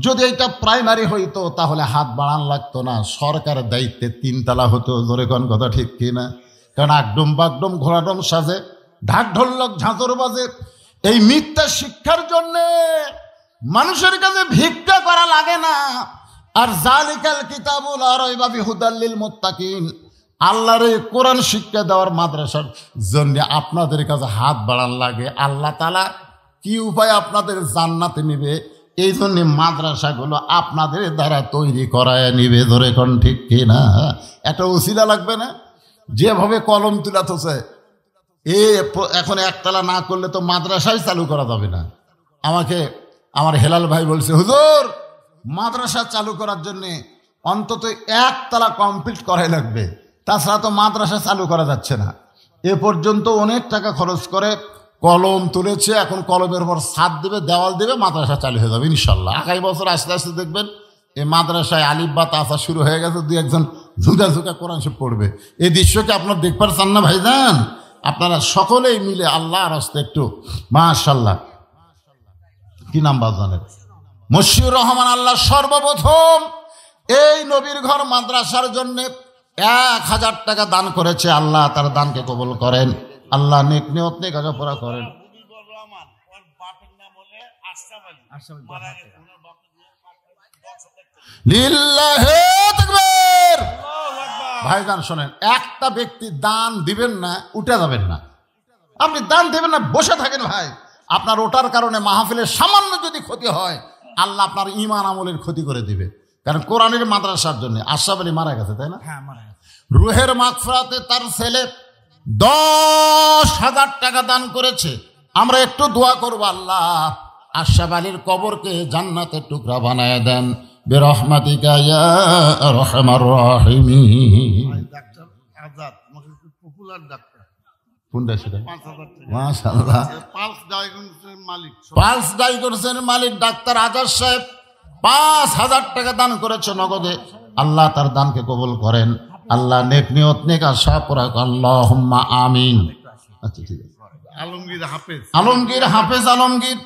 S1: যদি এটা প্রাইমারি হইতো তাহলে হাত বাড়ান লাগতো না, সরকারের দায়িত্বে 3 তালা হতো। জোরে কোন কথা ঠিক কিনা? কারণ আকডুম বাগডুম ঘোড়াডুম সাজে, ঢাক ঢোলক ঝাঁঝর বাজে। এই মিথ্যা শিক্ষার জন্য মানুষের কাছে ভিক্ষা করা লাগে না। আর জালিকাল কিতাবুল লা রাইবা ফিহি হুদাল লিল মুত্তাকিন, আল্লাহর এই কোরআন শিক্ষা দেওয়ার মাদ্রাসার জন্য আপনাদের কাছে হাত বাড়ান লাগে। আল্লাহ তাআলা কি উপায় আপনাদের জান্নাতে নিবে, এই জন্য মাদ্রাসাগুলো আপনাদের দ্বারা তৈরি করায় নিবে। ধরে কোন ঠিক কিনা? একটা ওসিলা লাগবে না? যেভাবে কলম তুলা থছে এখন 1 তালা না করলে তো মাদ্রাসাই চালু করা যাবে না। আমাকে আমার হেলাল ভাই বলছে হুজুর মাদ্রাসা চালু করার জন্য অন্তত 1 তালা কমপ্লিট করাই লাগবে, তাছাড়া তো মাদ্রাসা চালু করা যাচ্ছে না। এ পর্যন্ত অনেক টাকা খরচ করে কলম তুলেছে, এখন কলমের উপর ছাদ দেবে, দেওয়াল দেবে, মাদ্রাসা চালু হয়ে যাবে ইনশাল্লাহ। আগামী বছর আস্তে আস্তে দেখবেন এই মাদ্রাসায় আলিফ বা তাসা শুরু হয়ে গেছে, 2-1জন ঝুঁকা ঝুঁকা কোরআন শরীফ পড়বে। এই দৃশ্যকে আপনারা দেখবার চান না ভাইজান? আপনারা সকলেই মিলে আল্লাহর রাস্তায় একটু মাশাআল্লাহ। কি নাম বাজানের? মশিউর রহমান। আল্লাহ সর্বপ্রথম এই নবীর ঘর মাদ্রাসার জন্য 1000 টাকা দান করেছে। আল্লাহ তার দানকে কবুল করেন, আল্লাহ নেক নিয়ত নেক আজপরা করেন। লিল্লাহি তাকবীর। ভাইজান শোনেন, একটা ব্যক্তি দান দিবেন না উঠে যাবেন না। আপনি দান দিবেন না বসে থাকেন ভাই, আপনার ওটার কারণে মাহফিলের সামান্য যদি ক্ষতি হয় আল্লাহ আপনার ঈমান আমলের ক্ষতি করে দিবে। কারণ কোরআনের মাদ্রাসার জন্য আশরাফ আলী মারা গেছে, তাই না? রুহের মাগফিরাতে তার ছেলে 10,000 টাকা দান করেছে। আমরা একটু দোয়া করব, আল্লাহ আশরাফ আলীর কবরকে জান্নাতের টুকরা বানায় দেন বিরহমাতিকা ইয়া আরহামার রাহিমিন।
S2: ডাক্তার আজাদ পপুলার ডাক্তার,
S1: কোনটা সেটা?
S2: 5,000 টাকা
S1: মাশাআল্লাহ।
S2: পালস ডায়াগনোসিসের মালিক,
S1: পালস ডায়াগনোসিসের মালিক ডাক্তার আজাদ সাহেব 5,000 টাকা দান করেছে নগদে। আল্লাহ তার দানকে কবুল করেন, আল্লাহ নেক নিয়ত নেক আশা পুরা করেন, আল্লাহুম্মা আমিন। আচ্ছা ঠিক আছে।
S2: আলমগীর হাফেজ,
S1: আলমগীর হাফেজ আলমগীর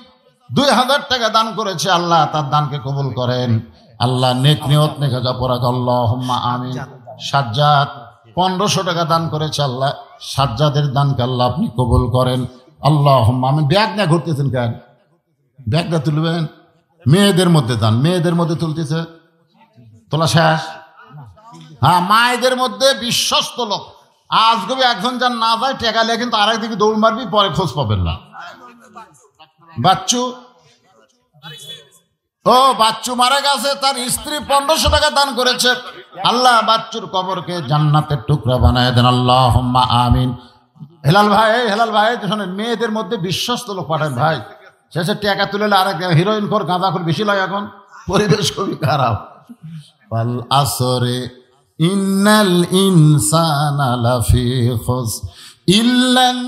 S1: 2,000 টাকা দান করেছে। আল্লাহ তার দানকে কবুল করেন, আল্লাহ নেক নিয়ত নেক আশা পুরা করেন, আল্লাহুম্মা আমিন। সাজ্জাদ 1500 টাকা দান করেছে। আল্লাহ সাজ্জাদের দানকে আল্লাহ আপনি কবুল করেন, আল্লাহুম্মা আমিন। ব্যাগ না ঘুরতেছেন কেন? ব্যাগটা তুলবেন, মেয়েদের মধ্যে দান, মেয়েদের মধ্যে তুলতেছে, তোলা শেষ। হ্যাঁ, মায়েদের মধ্যে বিশ্বস্ত লোক আজগবি একজন যান না যায় টেকালে কিন্তু আরেক দিকে দৌড় মারবি, পরে খোঁজ পাবেন না। বাচ্চু, ও বাচ্চু মারা গেছে, তার স্ত্রী 1500 টাকা দান করেছে। আল্লাহ বাচ্চুর কবরকে জান্নাতের টুকরা বানায় দেন, আল্লাহুম্মা আমিন। হেলাল ভাই শোনেন, মেয়েদের মধ্যে বিশ্বস্ত লোক পাঠান ভাই, শেষে টাকা তুলে আরেক হিরোইন কর গাঁদা করে বেশি লাগে, এখন পরিবেশ খুবই খারাপ। ওয়াল আসরে ইন্নাল ইনসানা লাফি খুস ইল্লাল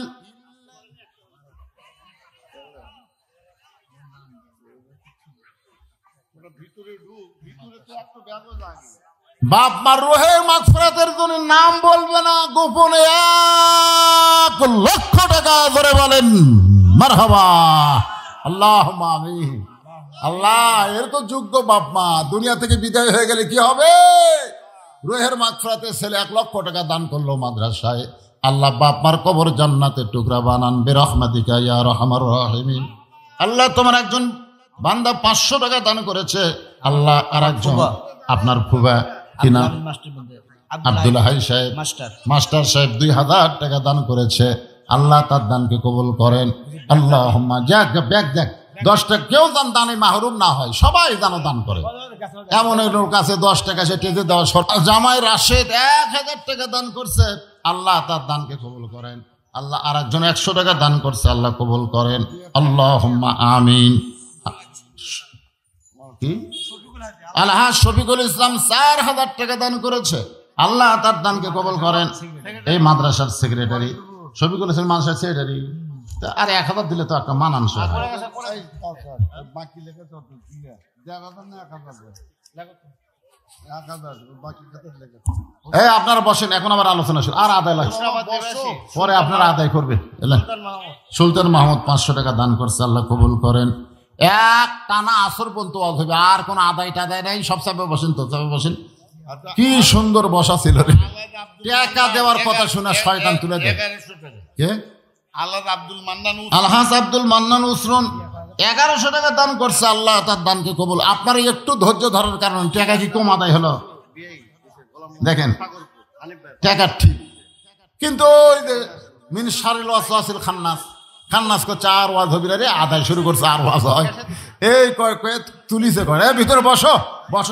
S1: বাপ মার রোহে মাগফিরাতের জন্য নাম বলবে না, গোপনে 1 লক্ষ টাকা ধরে বলেন মারহাবা, আল্লাহুম্মা আমিন। আল্লাহ এর তো যোগ্য বাপ মা, দুনিয়া থেকে বিদায় হয়ে গেলে কি হবে? রোহের মাগফিরাতের ছেলে 1 লক্ষ টাকা দান করলো মাদ্রাসায়, আল্লাহ বাপ মার কবর জান্নাতের টুকরা বানান বিরহমাতিকা ইয়া আরহামার রাহিমিন। আল্লাহ তোমার একজন বান্দা 500 টাকা দান করেছে, আল্লাহ আর একজন আপনার ফুবা কিনা আব্দুল হাই সাহেব মাস্টার সাহেব 2000 টাকা দান করেছে, আল্লাহ তার দানকে কবুল করেন। আল্লাহুম্মা যাক 10 টাকা কেউ দানে মাহরুম না হয়, সবাই দান করে। এমন লোক আছে 10 টাকা সে টেজে দেওয়া। জামাই রাশেদ 1000 টাকা দান করছে, আল্লাহ তার দানকে কবুল করেন। আল্লাহ আর একজন 100 টাকা দান করছে, আল্লাহ কবুল করেন, আল্লাহুম্মা আমিন। কি আলহাজ শফিকুল ইসলাম 4000 টাকা দান করেছে, আল্লাহ তার দানকে কবুল করেন। এই মাদ্রাসার সেক্রেটারি শফিকুল ইসলাম মাদ্রাসার সেক্রেটারি, আর 1000 দিলে তো একটা মানানসই হয়। আপনারা বসেন, এখন আবার আলোচনা শুরু, আর আদায় লাগছে, পরে আপনারা আদায় করবে। সুলতান মাহমুদ 500 টাকা দান করছে, আল্লাহ কবুল করেন। এক টানা আসর পর্যন্ত হবে, আর কোন আদায় টাদায় নাই, সব চাপে বসেন তো, চাপে বসেন। কি সুন্দর বসা ছিল রে, টাকা দেওয়ার কথা শুনে শয়তান তুলে দেয়। কে? আলহাজ আব্দুল মান্নান উসরুন 1100 টাকা দান করছে, আল্লাহ তার দানকে কবুল। আপনার একটু ধৈর্য ধরার কারণ টাকা কি কম আদায় হলো? দেখেন টাকা ঠিক, কিন্তু ওই যে মিন শারিল ওয়াসওয়াসিল খান্নাস করছে, আর ওয়াজ হবি রে, আদায় শুরু করছে, আর ওয়াজ হয়। এই কয়ে তুলিছে, করে ভিতরে বসো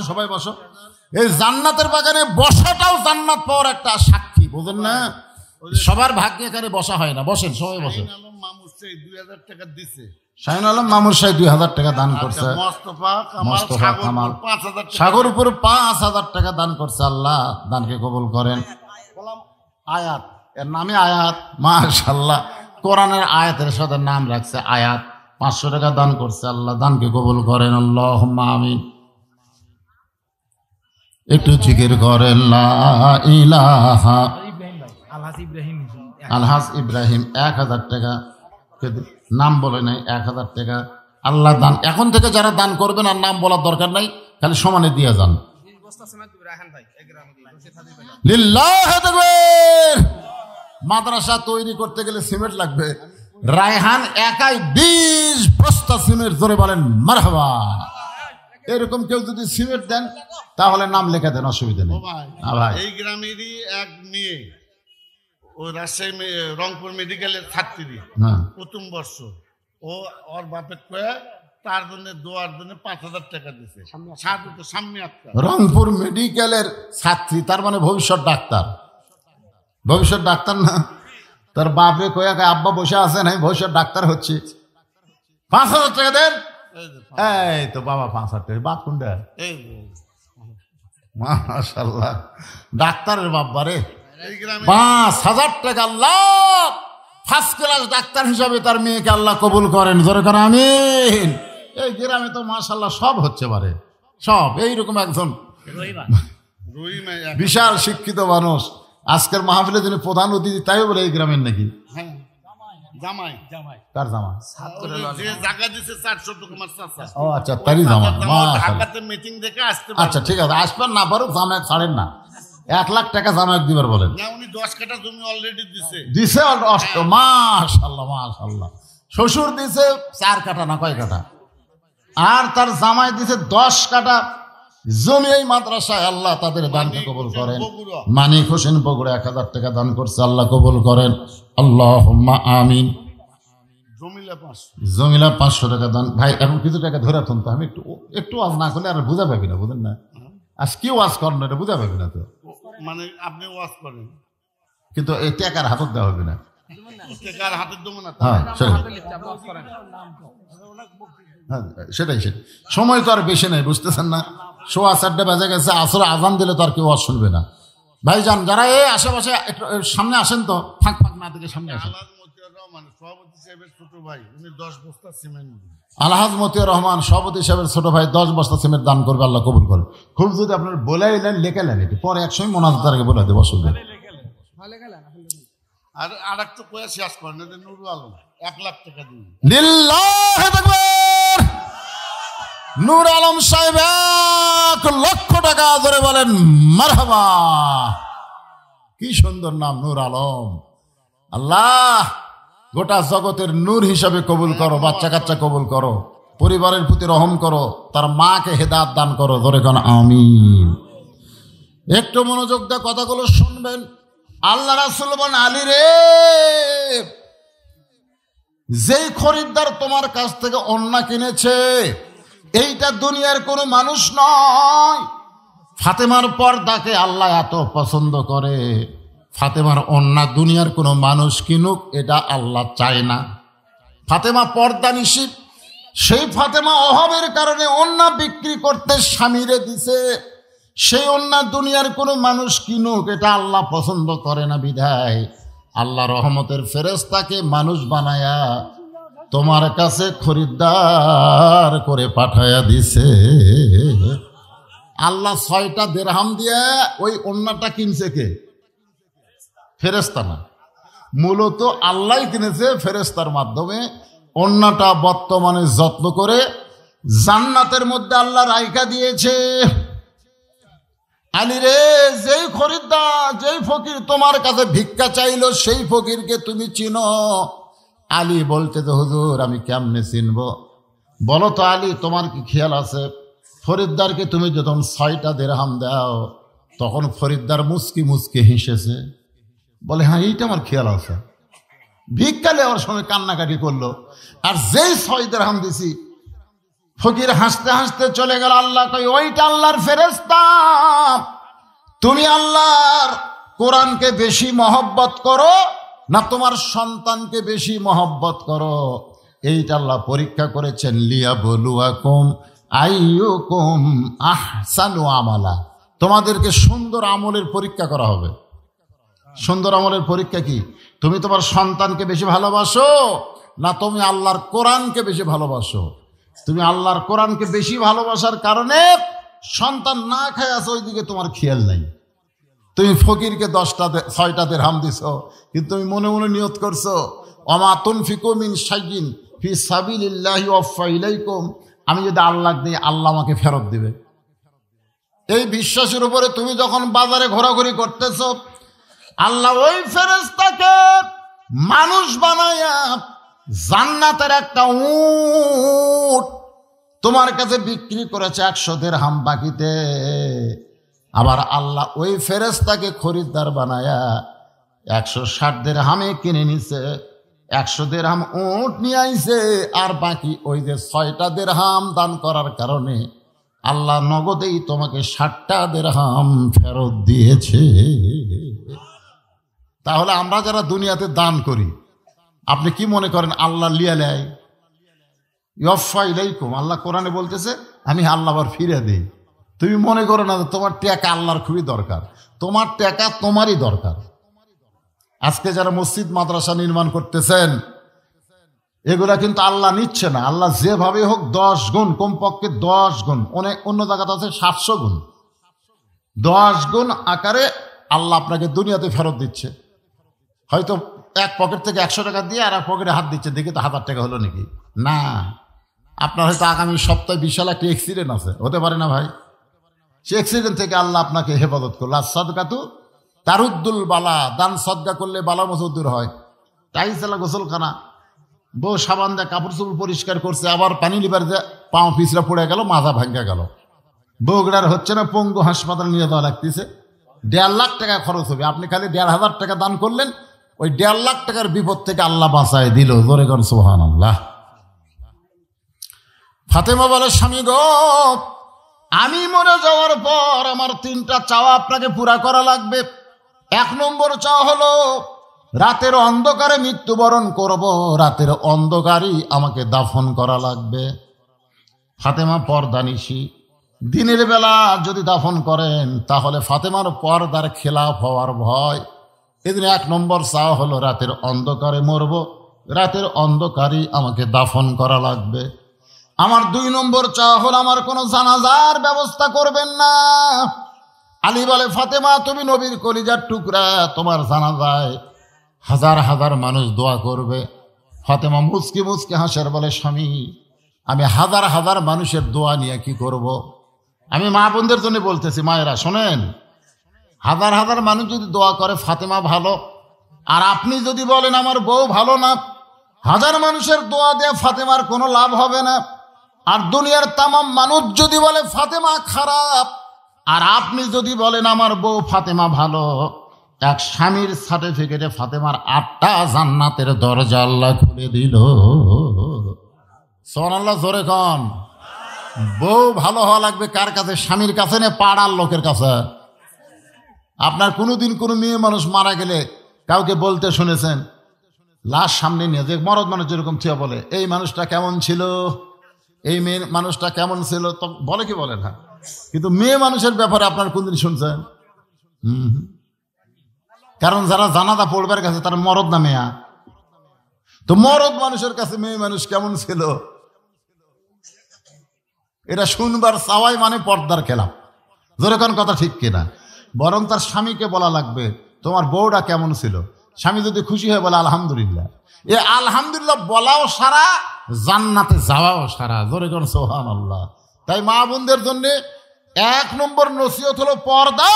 S1: সবাই বসো। এই জান্নাতের বাগানে বসাটাও জান্নাত পাওয়ার একটা সাক্ষী, বুঝেন না? সবার ভাগ্যে এখানে বসা হয় না, বসেন সবাই বসেন। শাহিন আলম মামুর সাহেব 2000 টাকা দান করছে, মোস্তফা কামাল সাগর উপর 5000 টাকা দান করছে, আল্লাহ দানকে কবুল করেন। আয়াত, এর নামে আয়াত, মাশাআল্লাহ, কোরআনের আয়াতের সাথে নাম রাখছে আয়াত। 500 টাকা দান করছে, আল্লাহ দানকে কবুল করেন, আল্লাহুম্মা আমিন। একটু জিকির করেন লা ইলাহা। আলহাজ ইব্রাহিম 1000 টাকা, নাম বলে নাই, 1000 টাকা আল্লাহ দান। এখন থেকে যারা দান করবেন আর নাম বলার দরকার নাই, খালি সমানে দিয়ে যান। লিল্লাহি তাকবীর। মাদ্রাসা তৈরি করতে গেলে সিমেন্ট লাগবে, রায়হান একাই 20 বস্তা সিমেন্ট, ধরে বলেন মারহাবা। এরকম কেউ যদি সিমেন্ট দেন তাহলে নাম লেখা দেন, অসুবিধা নেই।
S2: এই গ্রামেরই এক মেয়ে, ও রাজশাহী রংপুর মেডিকেলের ছাত্রী, প্রথম বর্ষ, ও ওর বাপের কয়ে তার জন্য দোয়ার জন্য 5000 টাকা দিছে। সামনে
S1: রংপুর মেডিকেলের ছাত্রী, তার মানে ভবিষ্যৎ ডাক্তার না? তার বাপে কয়ে আব্বা বসে আছেন, ভবিষ্যৎ ডাক্তার হচ্ছে, 5000 টাকা দেন। এই তো বাবা 5000 টাকা, বাপ কোনটা? মাশাআল্লাহ, ডাক্তারের বাবা রে, 5000 টাকা। আল্লাহ ফার্স্ট ক্লাস ডাক্তার হিসাবে তার মেয়েকে আল্লাহ কবুল করেন, জোরে করে আমিন। এই গ্রামে তো মাশাআল্লাহ সব হচ্ছে পারে, সব এইরকম একজন বিশাল শিক্ষিত মানুষ। আজকের মাহফিলে যিনি প্রধান অতিথি, তাই বলে এই গ্রামের নাকি?
S2: জামাই।
S1: কার জামাই?
S2: যে জায়গা দিছে 400 টাকা।
S1: ও আচ্ছা, তারই জামাই।
S2: ঢাকাতে মিটিং দেখে আসতে।
S1: আচ্ছা ঠিক আছে, আসবেন না পারুক, জামাই ছাড়েন না। 1 লাখ টাকা জামাই দিবার বলেন।
S2: না, উনি 10 কাঠা জমি অলরেডি দিছে।
S1: মাশাআল্লাহ। শ্বশুর দিছে 4 কাঠা না কয় কাঠা, আর তার জামাই দিছে 10 কাঠা জমি এই মাদ্রাসায়। আল্লাহ তাদের দানকে কবুল করেন। মানিক হোসেন বগুড়া 1000 টাকা দান করছে, আল্লাহ কবুল করেন, আল্লাহুম্মা আমিন। জমিলা 500 টাকা দান। ভাই এখন কিছু টাকা ধরে থাকুন তো, আমি একটু আজ না করলে আর বুঝা পাবি না, বুঝেন না? আজ কি ওয়াজ করেন এটা বুঝা পাবি না তো,
S2: মানে আপনি ওয়াজ করেন
S1: কিন্তু এই টাকার হাতত দেওয়া হবে না।
S2: টাকার হাতে দেবো না।
S1: হ্যাঁ সেটাই সময় তো আর বেশি নেই, বুঝতেছেন না? 4:15 বেজে গেছে, আসর আজান দিলে তো আর কেউ ওয়াজ শুনবে না। ভাইজান যারা এই আশেপাশে একটু সামনে আসেন তো, ফাঁক ফাঁক না থেকে সামনে আসেন।
S2: সভাপতি সাহেবের ছোট ভাই, উনি 10 বস্তা সিমেন্ট,
S1: আলহাজ মতিউর রহমান সভাপতি সাহেবের ছোট ভাই 10 বস্তা সিমেন্ট দান করবে, আল্লাহ কবুল করে। খুব যদি আপনার বলে এলেন লেখে নেন, এটি পরে একসময় মোনাজাতের আগে বলে দেবো, অসুবিধা।
S2: আর আরেকটু কয়ে শেষ করেন, নুরুল আলম 1 লাখ টাকা দিন।
S1: লিল্লাহি তাকবীর। নূর আলম সাহেব 1 লক্ষ টাকা, ধরে বলেন মারহাবা। কি সুন্দর নাম নূর আলম। আল্লাহ গোটা জগতের নূর হিসাবে কবুল করো, বাচ্চা কাচ্চা কবুল করো, পরিবারের প্রতি রহম করো, তার মাকে হেদায়েত দান করো, ধরে কোন আমিন। একটু মনোযোগ দিয়ে কথাগুলো শুনবেন। আল্লাহ রাসূল বলেন, আলী রে, যেই খরিদ্দার তোমার কাছ থেকে ওন্না কিনেছে, এইটা দুনিয়ার কোনো মানুষ নয়। ফাতেমার পর্দাকে আল্লাহ এত পছন্দ করে, ফাতেমার ওন্না দুনিয়ার কোনো মানুষ কিনুক এটা আল্লাহ চায় না। ফাতেমা পর্দা নিশি, সেই ফাতেমা অভাবের কারণে ওন্না বিক্রি করতে স্বামীরে দিছে, সেই ওন্না দুনিয়ার কোনো মানুষ কিনুক এটা আল্লাহ পছন্দ করে না। বিধায় আল্লাহ রহমতের ফেরেশতাকে মানুষ বানায়া তোমার কাছে খরিদ্দার করে পাঠায়া দিছে। আল্লাহ 6টা দিরহাম দিয়ে ওই ওন্নাটা কিনছে কে? ফেরেশতা না, মূলত আল্লাহ কিনেছে ফেরেশতার মাধ্যমে। ওন্নাটা বর্তমানে যত্ন করে জান্নাতের মধ্যে আল্লাহ রাইখা দিয়েছে। আলী রে, যেই খরিদ্দার, যেই ফকির তোমার কাছে ভিক্ষা চাইলো, সেই ফকিরকে তুমি চিনো? আলী বলতে তো, হুজুর আমি কেমনে চিনবো? বলো তো আলী, তোমার কি খেয়াল আছে? খরিদ্দারকে তুমি যখন 6টা দিরহাম দাও, তখন খরিদ্দার মুচকি মুচকি হেসেছে, বলে হ্যাঁ এইটা আমার খেয়াল আছে। ভিক্ষা নেওয়ার সময় কান্নাকাটি করলো। আর যেই 6 দিরহাম দিছি, ফকির হাসতে হাসতে চলে গেল। আল্লাহ কই, ওইটা আল্লাহর ফেরেশতা। তুমি আল্লাহর কোরআনকে বেশি মহব্বত করো না তোমার সন্তানকে বেশি মহব্বত করো? এইটা আল্লাহ পরীক্ষা করেছেন, লিয়াবলুয়াকুম আইয়ুকুম আহসানু আমালা। তোমাদেরকে সুন্দর আমলের পরীক্ষা করা হবে। সুন্দর আমলের পরীক্ষা কি? তুমি তোমার সন্তানকে বেশি ভালোবাসো না তুমি আল্লাহর কোরআনকে বেশি ভালোবাসো? তুমি আল্লাহর কোরআনকে বেশি ভালোবাসার কারণে সন্তান না খায় আছে, ওইদিকে তোমার খেয়াল নাই। তুমি ফকিরকে 6টা দিরহাম দিছো, কিন্তু তুমি মনে মনে নিয়ত করছো, ওমা তুনফিকু মিন শাইইন ফি সাবিলিল্লাহি ওয়াফা ইলাইকুম, আমি যদি আল্লাহ দিই আল্লাহ আমাকে ফেরত দিবে। এই বিশ্বাসের উপরে তুমি যখন বাজারে ঘোরাঘুরি করতেছো, আল্লাহ ওই ফেরেশতাকে মানুষ বানায়া জান্নাতের একটা উট তোমার কাছে বিক্রি করেছে 100 দিরহাম বাকিতে। আবার আল্লাহ ওই ফেরেশতাকে খরিদ্দার বানায়া 160 দিরহামে কিনে নিছে। 100 দিরহাম উট নিয়ে আইছে, আর বাকি ওই যে 6টা দিরহাম দান করার কারণে আল্লাহ নগদেই তোমাকে 60টা দিরহাম ফেরত দিয়েছে। তাহলে আমরা যারা দুনিয়াতে দান করি, আপনি কি মনে করেন আল্লাহ লিয়া নেয়? ওয়াফা ইলাইকুম, আল্লাহ কোরআনে বলতেছে আমি আল্লাহ আবার ফিরে দিই। তুমি মনে করো না তোমার টাকা আল্লাহর খুবই দরকার, তোমার টাকা তোমারই দরকার। আজকে যারা মসজিদ মাদ্রাসা নির্মাণ করতেছেন, এগুলা কিন্তু আল্লাহ নিচ্ছে না। আল্লাহ যেভাবে হোক 10 গুণ, কমপক্ষে 10 গুণ, অনেক অন্য জায়গাতে আছে 700 গুণ, 10 গুণ আকারে আল্লাহ আপনাকে দুনিয়াতে ফেরত দিচ্ছে। হয়তো এক পকেট থেকে 100 টাকা দিয়ে আর এক পকেটে হাত দিচ্ছে, দেখি তো 1000 টাকা হলো নাকি? না, আপনার হয়তো আগামী সপ্তাহে বিশাল একটা অ্যাক্সিডেন্ট আছে, হতে পারে না ভাই? সে অ্যাক্সিডেন্ট থেকে আল্লাহ আপনাকে হেফাজত করলো। আর সাদকাতু তারুদ্দুল বালা, দান সদকা করলে বালা মুসিবত দূর হয়। টাইলসওয়ালা গোসলখানা, বউ সাবান দিয়ে কাপড় চোপড় পরিষ্কার করছে, আবার পানি লিবার দিয়ে পাও পিছলা পড়ে গেল, মাথা ভাঙ্গা গেল, বউগুলার হচ্ছে না, পঙ্গু হাসপাতাল নিয়ে যাওয়া লাগতেছে। 1.5 লাখ টাকা খরচ হবে। আপনি খালি 1.5 টাকা দান করলেন, ওই 1.5 লাখ টাকার বিপদ থেকে আল্লাহ বাঁচায় দিল। জোরে কর সুবহানাল্লাহ। ফাতেমা বলে, স্বামী গো, আমি মরে যাওয়ার পর আমার 3টা চাওয়া আপনাকে পুরা করা লাগবে। 1 নম্বর চাওয়া হলো রাতের অন্ধকারে মৃত্যুবরণ করব, রাতের অন্ধকারই আমাকে দাফন করা লাগবে। ফাতেমা পর্দানিশী, দিনের বেলা যদি দাফন করেন তাহলে ফাতেমার পর্দার খেলাফ হওয়ার ভয়। এদিন 1 নম্বর চাওয়া হলো রাতের অন্ধকারে মরব, রাতের অন্ধকারই আমাকে দাফন করা লাগবে। আমার 2 নম্বর চাওয়া হলো আমার কোনো জানাজার ব্যবস্থা করবেন না। আলী বলে, ফাতেমা তুমি নবীর কলিজার টুকরা, তোমার জানাজায় হাজার হাজার মানুষ দোয়া করবে। ফাতেমা মুচকি মুচকি হাসের বলে, স্বামী আমি হাজার হাজার মানুষের দোয়া নিয়ে কি করব? আমি মা বোনদের জন্য বলতেছি, মায়েরা শোনেন, হাজার হাজার মানুষ যদি দোয়া করে ফাতেমা ভালো, আর আপনি যদি বলেন আমার বউ ভালো না, হাজার মানুষের দোয়া দিয়ে ফাতেমার কোনো লাভ হবে না। আর দুনিয়ার তামাম মানুষ যদি বলে ফাতেমা খারাপ, আর আপনি যদি বলেন আমার বউ ফাতেমা ভালো, এক স্বামীর সার্টিফিকেটে ফাতেমার 8টা জান্নাতের দরজা আল্লাহ খুলে দিল। সুবহানাল্লাহ, জোরে কন। বউ ভালো হওয়া লাগবে কার কাছে? স্বামীর কাছে না পাড়ার লোকের কাছে? আপনার কোনোদিন কোনো মেয়ে মানুষ মারা গেলে কাউকে বলতে শুনেছেন? লাশ সামনে নিয়ে যে মরদ মানুষ যেরকম থিয়া বলে, এই মানুষটা কেমন ছিল, এই মেয়ে মানুষটা কেমন ছিল, তো বলে কি বলে না? কিন্তু মেয়ে মানুষের ব্যাপারে আপনার কোনদিন শুনছেন? কারণ যারা জানাজা পড়বার কাছে তারা মরদ না মেয়া, তো মরদ মানুষের কাছে মেয়ে মানুষ কেমন ছিল এটা শুনবার চাওয়াই মানে পর্দার খেলাফ। যেরকম কথা ঠিক কিনা? বরং তার স্বামীকে বলা লাগবে তোমার বউটা কেমন ছিল। স্বামী যদি খুশি হয়ে বলে আলহামদুলিল্লাহ, এ আলহামদুলিল্লাহ বলাও সারা, জান্নাতে যাওয়াও সারা। জোরে কোন সুবহানাল্লাহ। তাই মা বোনদের জন্য 1 নম্বর নসিহত হলো পর্দা,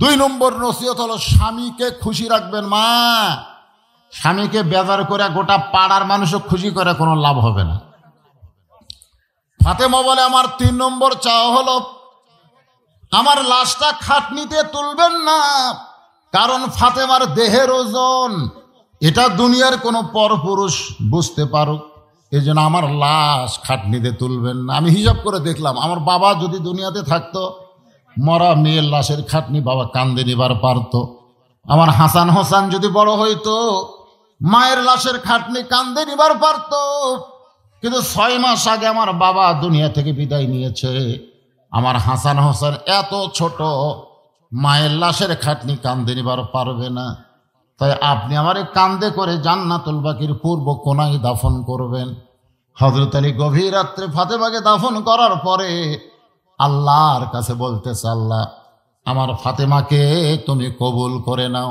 S1: 2 নম্বর নসিহত হলো স্বামীকে খুশি রাখবেন। মা, স্বামীকে বেজার করে গোটা পাড়ার মানুষও খুশি করে কোনো লাভ হবে না। ফাতেমা বলে, আমার 3 নম্বর চাওয়া হলো আমার লাশটা খাটনিতে তুলবেন না, কারণ ফাতেমার দেহের ওজন এটা দুনিয়ার কোনো পরপুরুষ বুঝতে পারুক, এই জন্য আমার লাশ খাটনিতে তুলবেন না। আমি হিসাব করে দেখলাম, আমার বাবা যদি দুনিয়াতে থাকতো, মরা মেয়ের লাশের খাটনি বাবা কান্দে নিবার পারত। আমার হাসান হোসেন যদি বড় হইতো, মায়ের লাশের খাটনি কান্দে নিবার পারত। কিন্তু 6 মাস আগে আমার বাবা দুনিয়া থেকে বিদায় নিয়েছে। আমার হাসান হোসেন এত ছোট, মায়ের লাশের খাটনি কান্দে নিবার পারবে না। তাই আপনি আমার কান্দে করে জান্নাতুল বাকির পূর্ব কোনায় দাফন করবেন। হযরত আলী গভীর রাত্রে ফাতেমাকে দাফন করার পরে আল্লাহর কাছে বলতেছে, আল্লাহ আমার ফাতেমাকে তুমি কবুল করে নাও,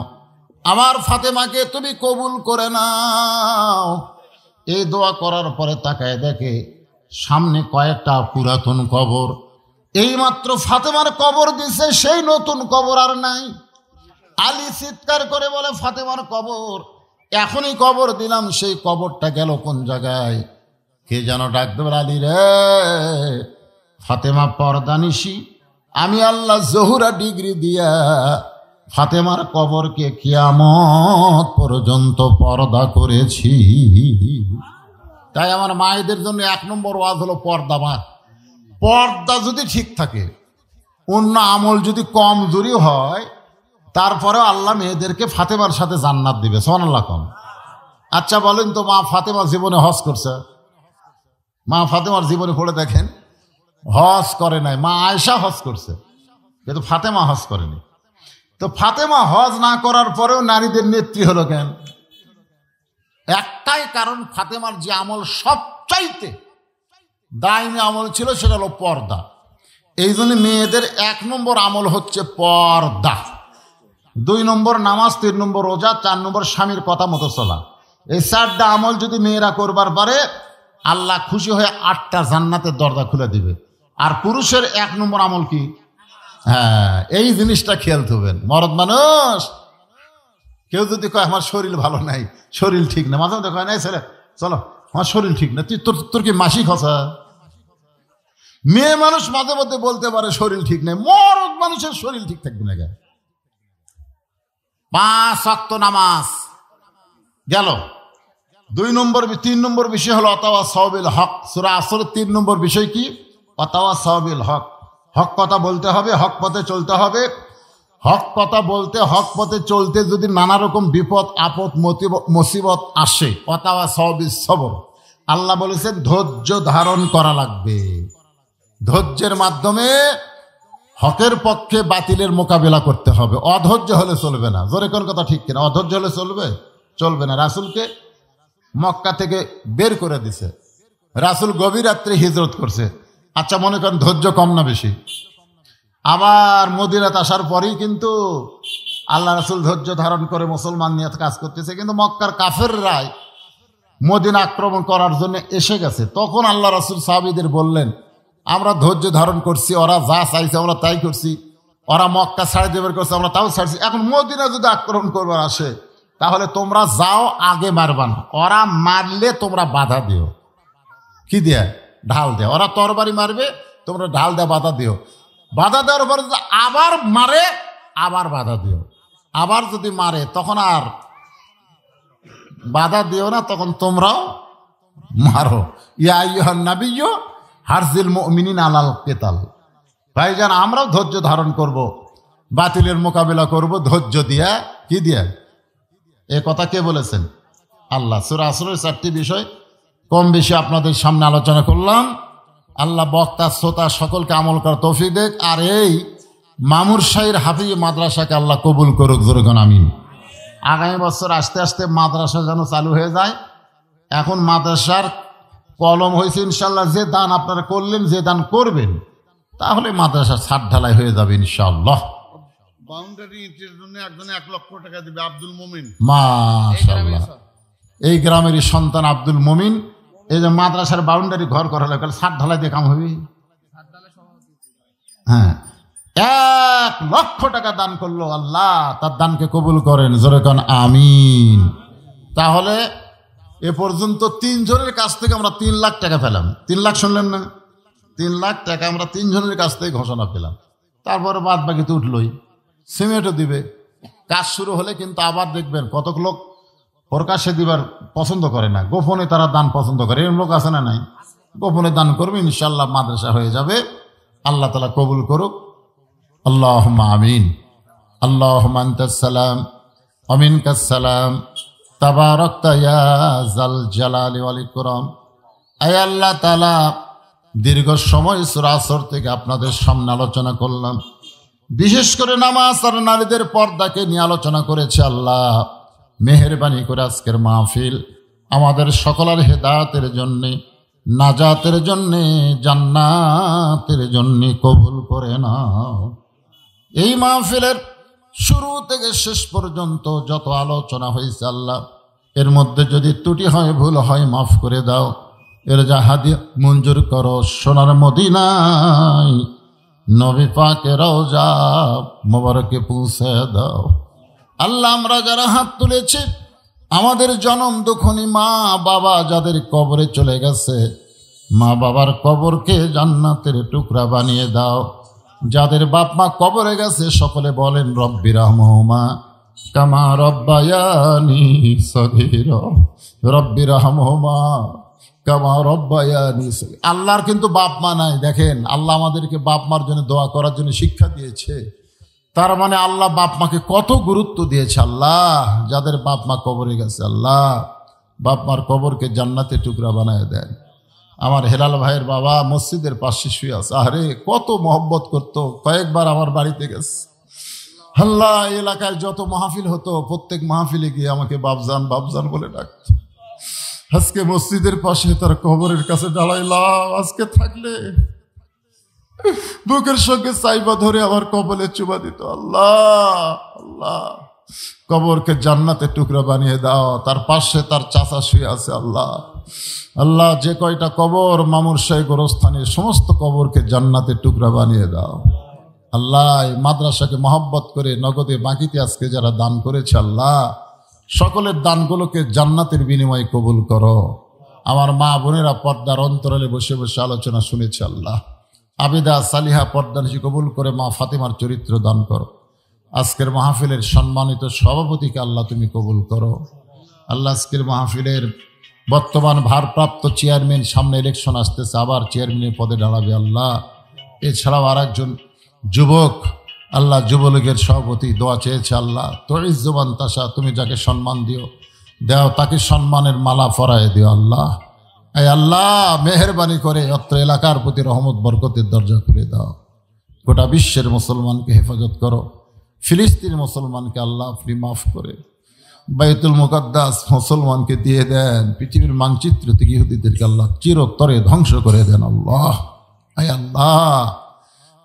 S1: আমার ফাতেমাকে তুমি কবুল করে নাও। এই দোয়া করার পরে তাকায় দেখে সামনে কয়েকটা পুরাতন কবর। এইমাত্র ফাতেমার কবর দিছে, সেই নতুন কবর আর নাই। আলী চিৎকার করে বলে, ফাতেমার কবর এখনই কবর দিলাম, সেই কবরটা গেল কোন জায়গায়? কে যেন ডাক দেবে, আলী রে, ফাতেমা পর্দানিশী, আমি আল্লাহ জহুরা ডিগ্রি দিয়া ফাতেমার কবরকে কিয়ামত পর্যন্ত পর্দা করেছি। তাই আমার মায়েদের জন্য 1 নম্বর ওয়াজ হলো পর্দা। মা, পর্দা যদি ঠিক থাকে, অন্য আমল যদি কমজোরি হয়, তারপরেও আল্লাহ মেয়েদেরকে ফাতেমার সাথে জান্নাত দিবে। সুবহানাল্লাহ কম। আচ্ছা বলেন তো, মা ফাতেমার জীবনে হজ করছে? মা ফাতেমার জীবনে পড়ে দেখেন, হজ করে নাই। মা আয়েশা হজ করছে, কিন্তু ফাতেমা হজ করেনি। তো ফাতেমা হজ না করার পরেও নারীদের নেত্রী হলো কেন? একটাই কারণ, ফাতেমার যে আমল সবচাইতে দায়নি আমল ছিল সেটা হলো পর্দা। এই জন্য মেয়েদের 1 নম্বর আমল হচ্ছে পর্দা, 2 নম্বর নামাজ, 3 নম্বর রোজা, 4 নম্বর স্বামীর কথা মতো চলা। এই 4টা আমল যদি মেয়েরা করবার পারে, আল্লাহ খুশি হয়ে 8টা জান্নাতের দরজা খুলে দিবে। আর পুরুষের 1 নম্বর আমল কি? হ্যাঁ, এই জিনিসটা খেয়াল করবেন। মরদ মানুষ কেউ যদি কয় আমার শরীর ভালো নাই, শরীর ঠিক না, মাঝে মধ্যে কয় নাই ছেলে চলো আমার শরীর ঠিক না, তোর কি মাসিক হসা? মেয়ে মানুষ মাঝে মধ্যে বলতে পারে শরীর ঠিক নেই, মরদ মানুষের শরীর ঠিক থাকবে না। 5 ওয়াক্ত নামাজ গেল। 3 নম্বর বিষয় হলো অতাওয়া সাওবিল হক। সূরা আসরের 3 নম্বর বিষয় কি? অতাওয়া সাওবিল হক। হক কথা বলতে হবে, হক পথে চলতে হবে। হক কথা বলতে, হক পথে চলতে যদি নানা রকম বিপদ আপদ মুসিবত আসে, অতাওয়া সবিস সবর, আল্লাহ বলেছেন ধৈর্য ধারণ করা লাগবে। ধৈর্যের মাধ্যমে হকের পক্ষে বাতিলের মোকাবিলা করতে হবে। অধৈর্য হলে চলবে না। জোরে কোন কথা ঠিক কিনা? অধৈর্য হলে চলবে না। রাসূলকে মক্কা থেকে বের করে দিছে, রাসূল গভীর রাত্রে হিজরত করছে। আচ্ছা মনে করেন ধৈর্য কম না বেশি? আবার মদিনাত আসার পরেই কিন্তু আল্লাহ রাসূল ধৈর্য ধারণ করে মুসলমান নিয়ে কাজ করতেছে, কিন্তু মক্কার কাফেররাই মদিনা আক্রমণ করার জন্য এসে গেছে। তখন আল্লাহ রাসূল সাহাবীদের বললেন, আমরা ধৈর্য ধারণ করছি, ওরা যা চাইছে আমরা তাই করছি, ওরা মক্কা ছাড়ে দেবার করছে আমরা তাও ছাড়ছি, এখন মদিনা যদি আক্রমণ করবার আসে তাহলে তোমরা যাও, আগে মারবা না, ওরা মারলে তোমরা বাধা দিও। কি দিয়ে? ঢাল দেয়। ওরা তরবারি মারবে, তোমরা ঢাল দেয় বাধা দিও। বাধা দেওয়ার পরে আবার মারে, আবার বাধা দিও। আবার যদি মারে তখন আর বাধা দিও না, তখন তোমরাও মারো। ইয়া আইয়ুহান নাবিয়্যু হারজিল মুমিনিনা আলাল কিতাল। ভাইজান, আমরাও ধৈর্য ধারণ করব, বাতিলের মোকাবিলা করব ধৈর্য দিয়া। কি দিয়া? এ কথা কে বলেছেন? আল্লাহ। সূরা আসরের 4টি বিষয় কম বেশি আপনাদের সামনে আলোচনা করলাম। আল্লাহ বক্তা শ্রোতা সকলকে আমল করার তৌফিক দেখ। আর এই মামুর শাহীর হাফিজ মাদ্রাসাকে আল্লাহ কবুল করুক, জোরগান আমিন। আগামী বছর আস্তে আস্তে মাদ্রাসা যেন চালু হয়ে যায়। এখন মাদ্রাসার কলম হয়েছে ইনশাল্লাহ। যে দান আপনারা করলেন, যে দান করবেন, তাহলে মাদ্রাসার ছাদ ঢালাই হয়ে যাবে ইনশাআল্লাহ।
S2: বাউন্ডারি ইটের জন্য একজনে 1 লক্ষ টাকা দিবে, আব্দুল মুমিন।
S1: মাশাআল্লাহ। এই গ্রামেরই সন্তান আব্দুল মুমিন। এই যে মাদ্রাসার বাউন্ডারি ঘর করা লাগে, ছাদ ঢালাই দিয়ে কাম হবে। হ্যাঁ, 1 লক্ষ টাকা দান করলো, আল্লাহ তার দানকে কবুল করেন, জোরে কোন আমিন। তাহলে এ পর্যন্ত 3 জনের কাছ থেকে আমরা 3 লাখ টাকা পেলাম। 3 লাখ শুনলেন না? 3 লাখ টাকা আমরা 3 জনের কাছ থেকে ঘোষণা পেলাম। তারপরে বাদ বাকি তো উঠলই, সিমেন্টও দিবে। কাজ শুরু হলে কিন্তু আবার দেখবেন কতক লোক প্রকাশ্যে দিবার পছন্দ করে না, গোপনে তারা দান পছন্দ করে। এরকম লোক আছে না নাই? গোপনে দান করবে, ইনশাআল্লাহ মাদ্রাসা হয়ে যাবে। আল্লাহ তাআলা কবুল করুক। আল্লাহুম্মা আমিন। আল্লাহুম্মা আনতাস সালাম ওয়া মিনকাস সালাম, তাবারাকতা ইয়া যাল জালালি ওয়াল ইকরাম। আয় আল্লাহ তাআলা, দীর্ঘ সময় সূরা আসর থেকে আপনাদের সামনে আলোচনা করলাম, বিশেষ করে নামাজ আর নারীদের পর্দাকে নিয়ে আলোচনা করেছে। আল্লাহ মেহেরবানি করে আজকের মাহফিল আমাদের সকলের হেদায়েতের জন্যে, নাজাতের জন্যে, জান্নাতের জন্যে কবুল করে নাও। এই মাহফিলের শুরু থেকে শেষ পর্যন্ত যত আলোচনা হয়েছে আল্লাহ, এর মধ্যে যদি ত্রুটি হয়, ভুল হয়, মাফ করে দাও। এর যা হাদিয়া মঞ্জুর করো, সোনার মদিনায় নবী পাকের রওজা মোবারকে পৌঁছে দাও। আল্লাহ, আমরা যারা হাত তুলেছি, আমাদের জনম দুঃখনী মা বাবা যাদের কবরে চলে গেছে, মা বাবার কবরকে জান্নাতের টুকরা বানিয়ে দাও। যাদের বাপ মা কবরে গেছে সকলে বলেন রব্বি রাহমহুমা কামা রব্বায়ানি সগীরা, রব্বি রাহমহুমা কামা রব্বায়ানি সগীরা। আল্লাহর কিন্তু বাপ মা নাই। দেখেন, আল্লাহ আমাদেরকে বাপ মার জন্য দোয়া করার জন্য শিক্ষা দিয়েছে। তার মানে আল্লাহ বাপ মাকে কত গুরুত্ব দিয়েছে। আল্লাহ, যাদের বাপ মা কবরে গেছে, আল্লাহ বাপ মার কবরকে জান্নাতের টুকরা বানায় দেন। আমার হেলাল ভাইয়ের বাবা মসজিদের পাশে শুয়ে আছে, আরে কত মহব্বত করতো, কয়েকবার আমার বাড়িতে গেছে। আল্লাহ, এলাকায় যত মাহফিল হতো প্রত্যেক মাহফিলে গিয়ে আমাকে বাপজান বাপজান বলে ডাকতো। আজকে মসজিদের পাশে তার কবরের কাছে দাঁড়াইলাম। আজকে থাকলে বুকের সঙ্গে চাইবা ধরে আমার কবলে চুমা দিত। আল্লাহ আল্লাহ, কবরকে জান্নাতের টুকরা বানিয়ে দাও। তার পাশে তার চাচা শুয়ে আছে। আল্লাহ আল্লাহ, যে কয়টা কবর মামুর শাহী গোরস্থানের সমস্ত কবরকে জান্নাতের টুকরা বানিয়ে দাও। আল্লাহ, এই মাদ্রাসাকে মহব্বত করে নগদে বাকিতে আজকে যারা দান করেছে, আল্লাহ সকলের দানগুলোকে জান্নাতের বিনিময়ে কবুল করো। আমার মা বোনেরা পর্দার অন্তরালে বসে বসে আলোচনা শুনেছে, আল্লাহ আবিদা সালিহা পর্দানিশী কবুল করে মা ফাতেমার চরিত্র দান করো। আজকের মাহফিলের সম্মানিত সভাপতিকে আল্লাহ তুমি কবুল করো। আল্লাহ, আজকের মাহফিলের বর্তমান ভারপ্রাপ্ত চেয়ারম্যান, সামনে ইলেকশন আসতেছে, আবার চেয়ারম্যানের পদে দাঁড়াবে। আল্লাহ, এছাড়াও আর একজন যুবক আল্লাহ যুবলীগের সভাপতি দোয়া চেয়েছে, আল্লাহ তুইজ্জুমান তাশা, তুমি যাকে সম্মান দিও দাও, তাকে সম্মানের মালা পরায় দিও আল্লাহ। এই আল্লাহ মেহেরবানি করে অত্র এলাকার প্রতি রহমত বরকতের দরজা খুলে দাও। গোটা বিশ্বের মুসলমানকে হেফাজত করো। ফিলিস্তিন মুসলমানকে আল্লাহ আপনি মাফ করে বাইতুল মুকাদ্দাস মুসলমানকে দিয়ে দেন। পৃথিবীর মানচিত্র থেকে ইহুদিদেরকে আল্লাহ চিরতরে ধ্বংস করে দেন আল্লাহ। আয় আল্লাহ,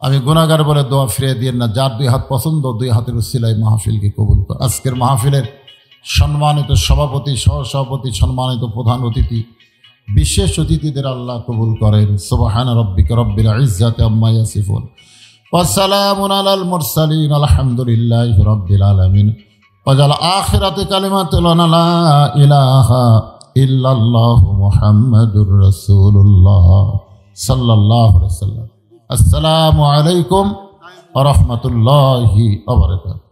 S1: আমি গুনাহগার বলে দোয়া ফিরিয়ে দিয়েন না। যার দুই হাত পছন্দ, দুই হাতের উসিলায় মাহফিলকে কবুল কর। আজকের মাহফিলের সম্মানিত সভাপতি, সহসভাপতি, সম্মানিত প্রধান অতিথি, বিশেষ অতিথিদের আল্লাহ কবুল করেন। সুবহান রাব্বিকা রাব্বিল ইজ্জাতি আম্মা ইয়াসিফুন ওয়া সালামুন আলাল মুরসালিন আলহামদুলিল্লাহি রাব্বিল আলামিন। ওয়াজাল আখিরাতি কালিমাতুন লা ইলাহা ইল্লাল্লাহু মুহাম্মাদুর রাসূলুল্লাহ সাল্লাল্লাহু আলাইহি ওয়াসাল্লাম। আসসালামু আলাইকুম ওয়া রাহমাতুল্লাহি ওয়া বারাকাতুহু।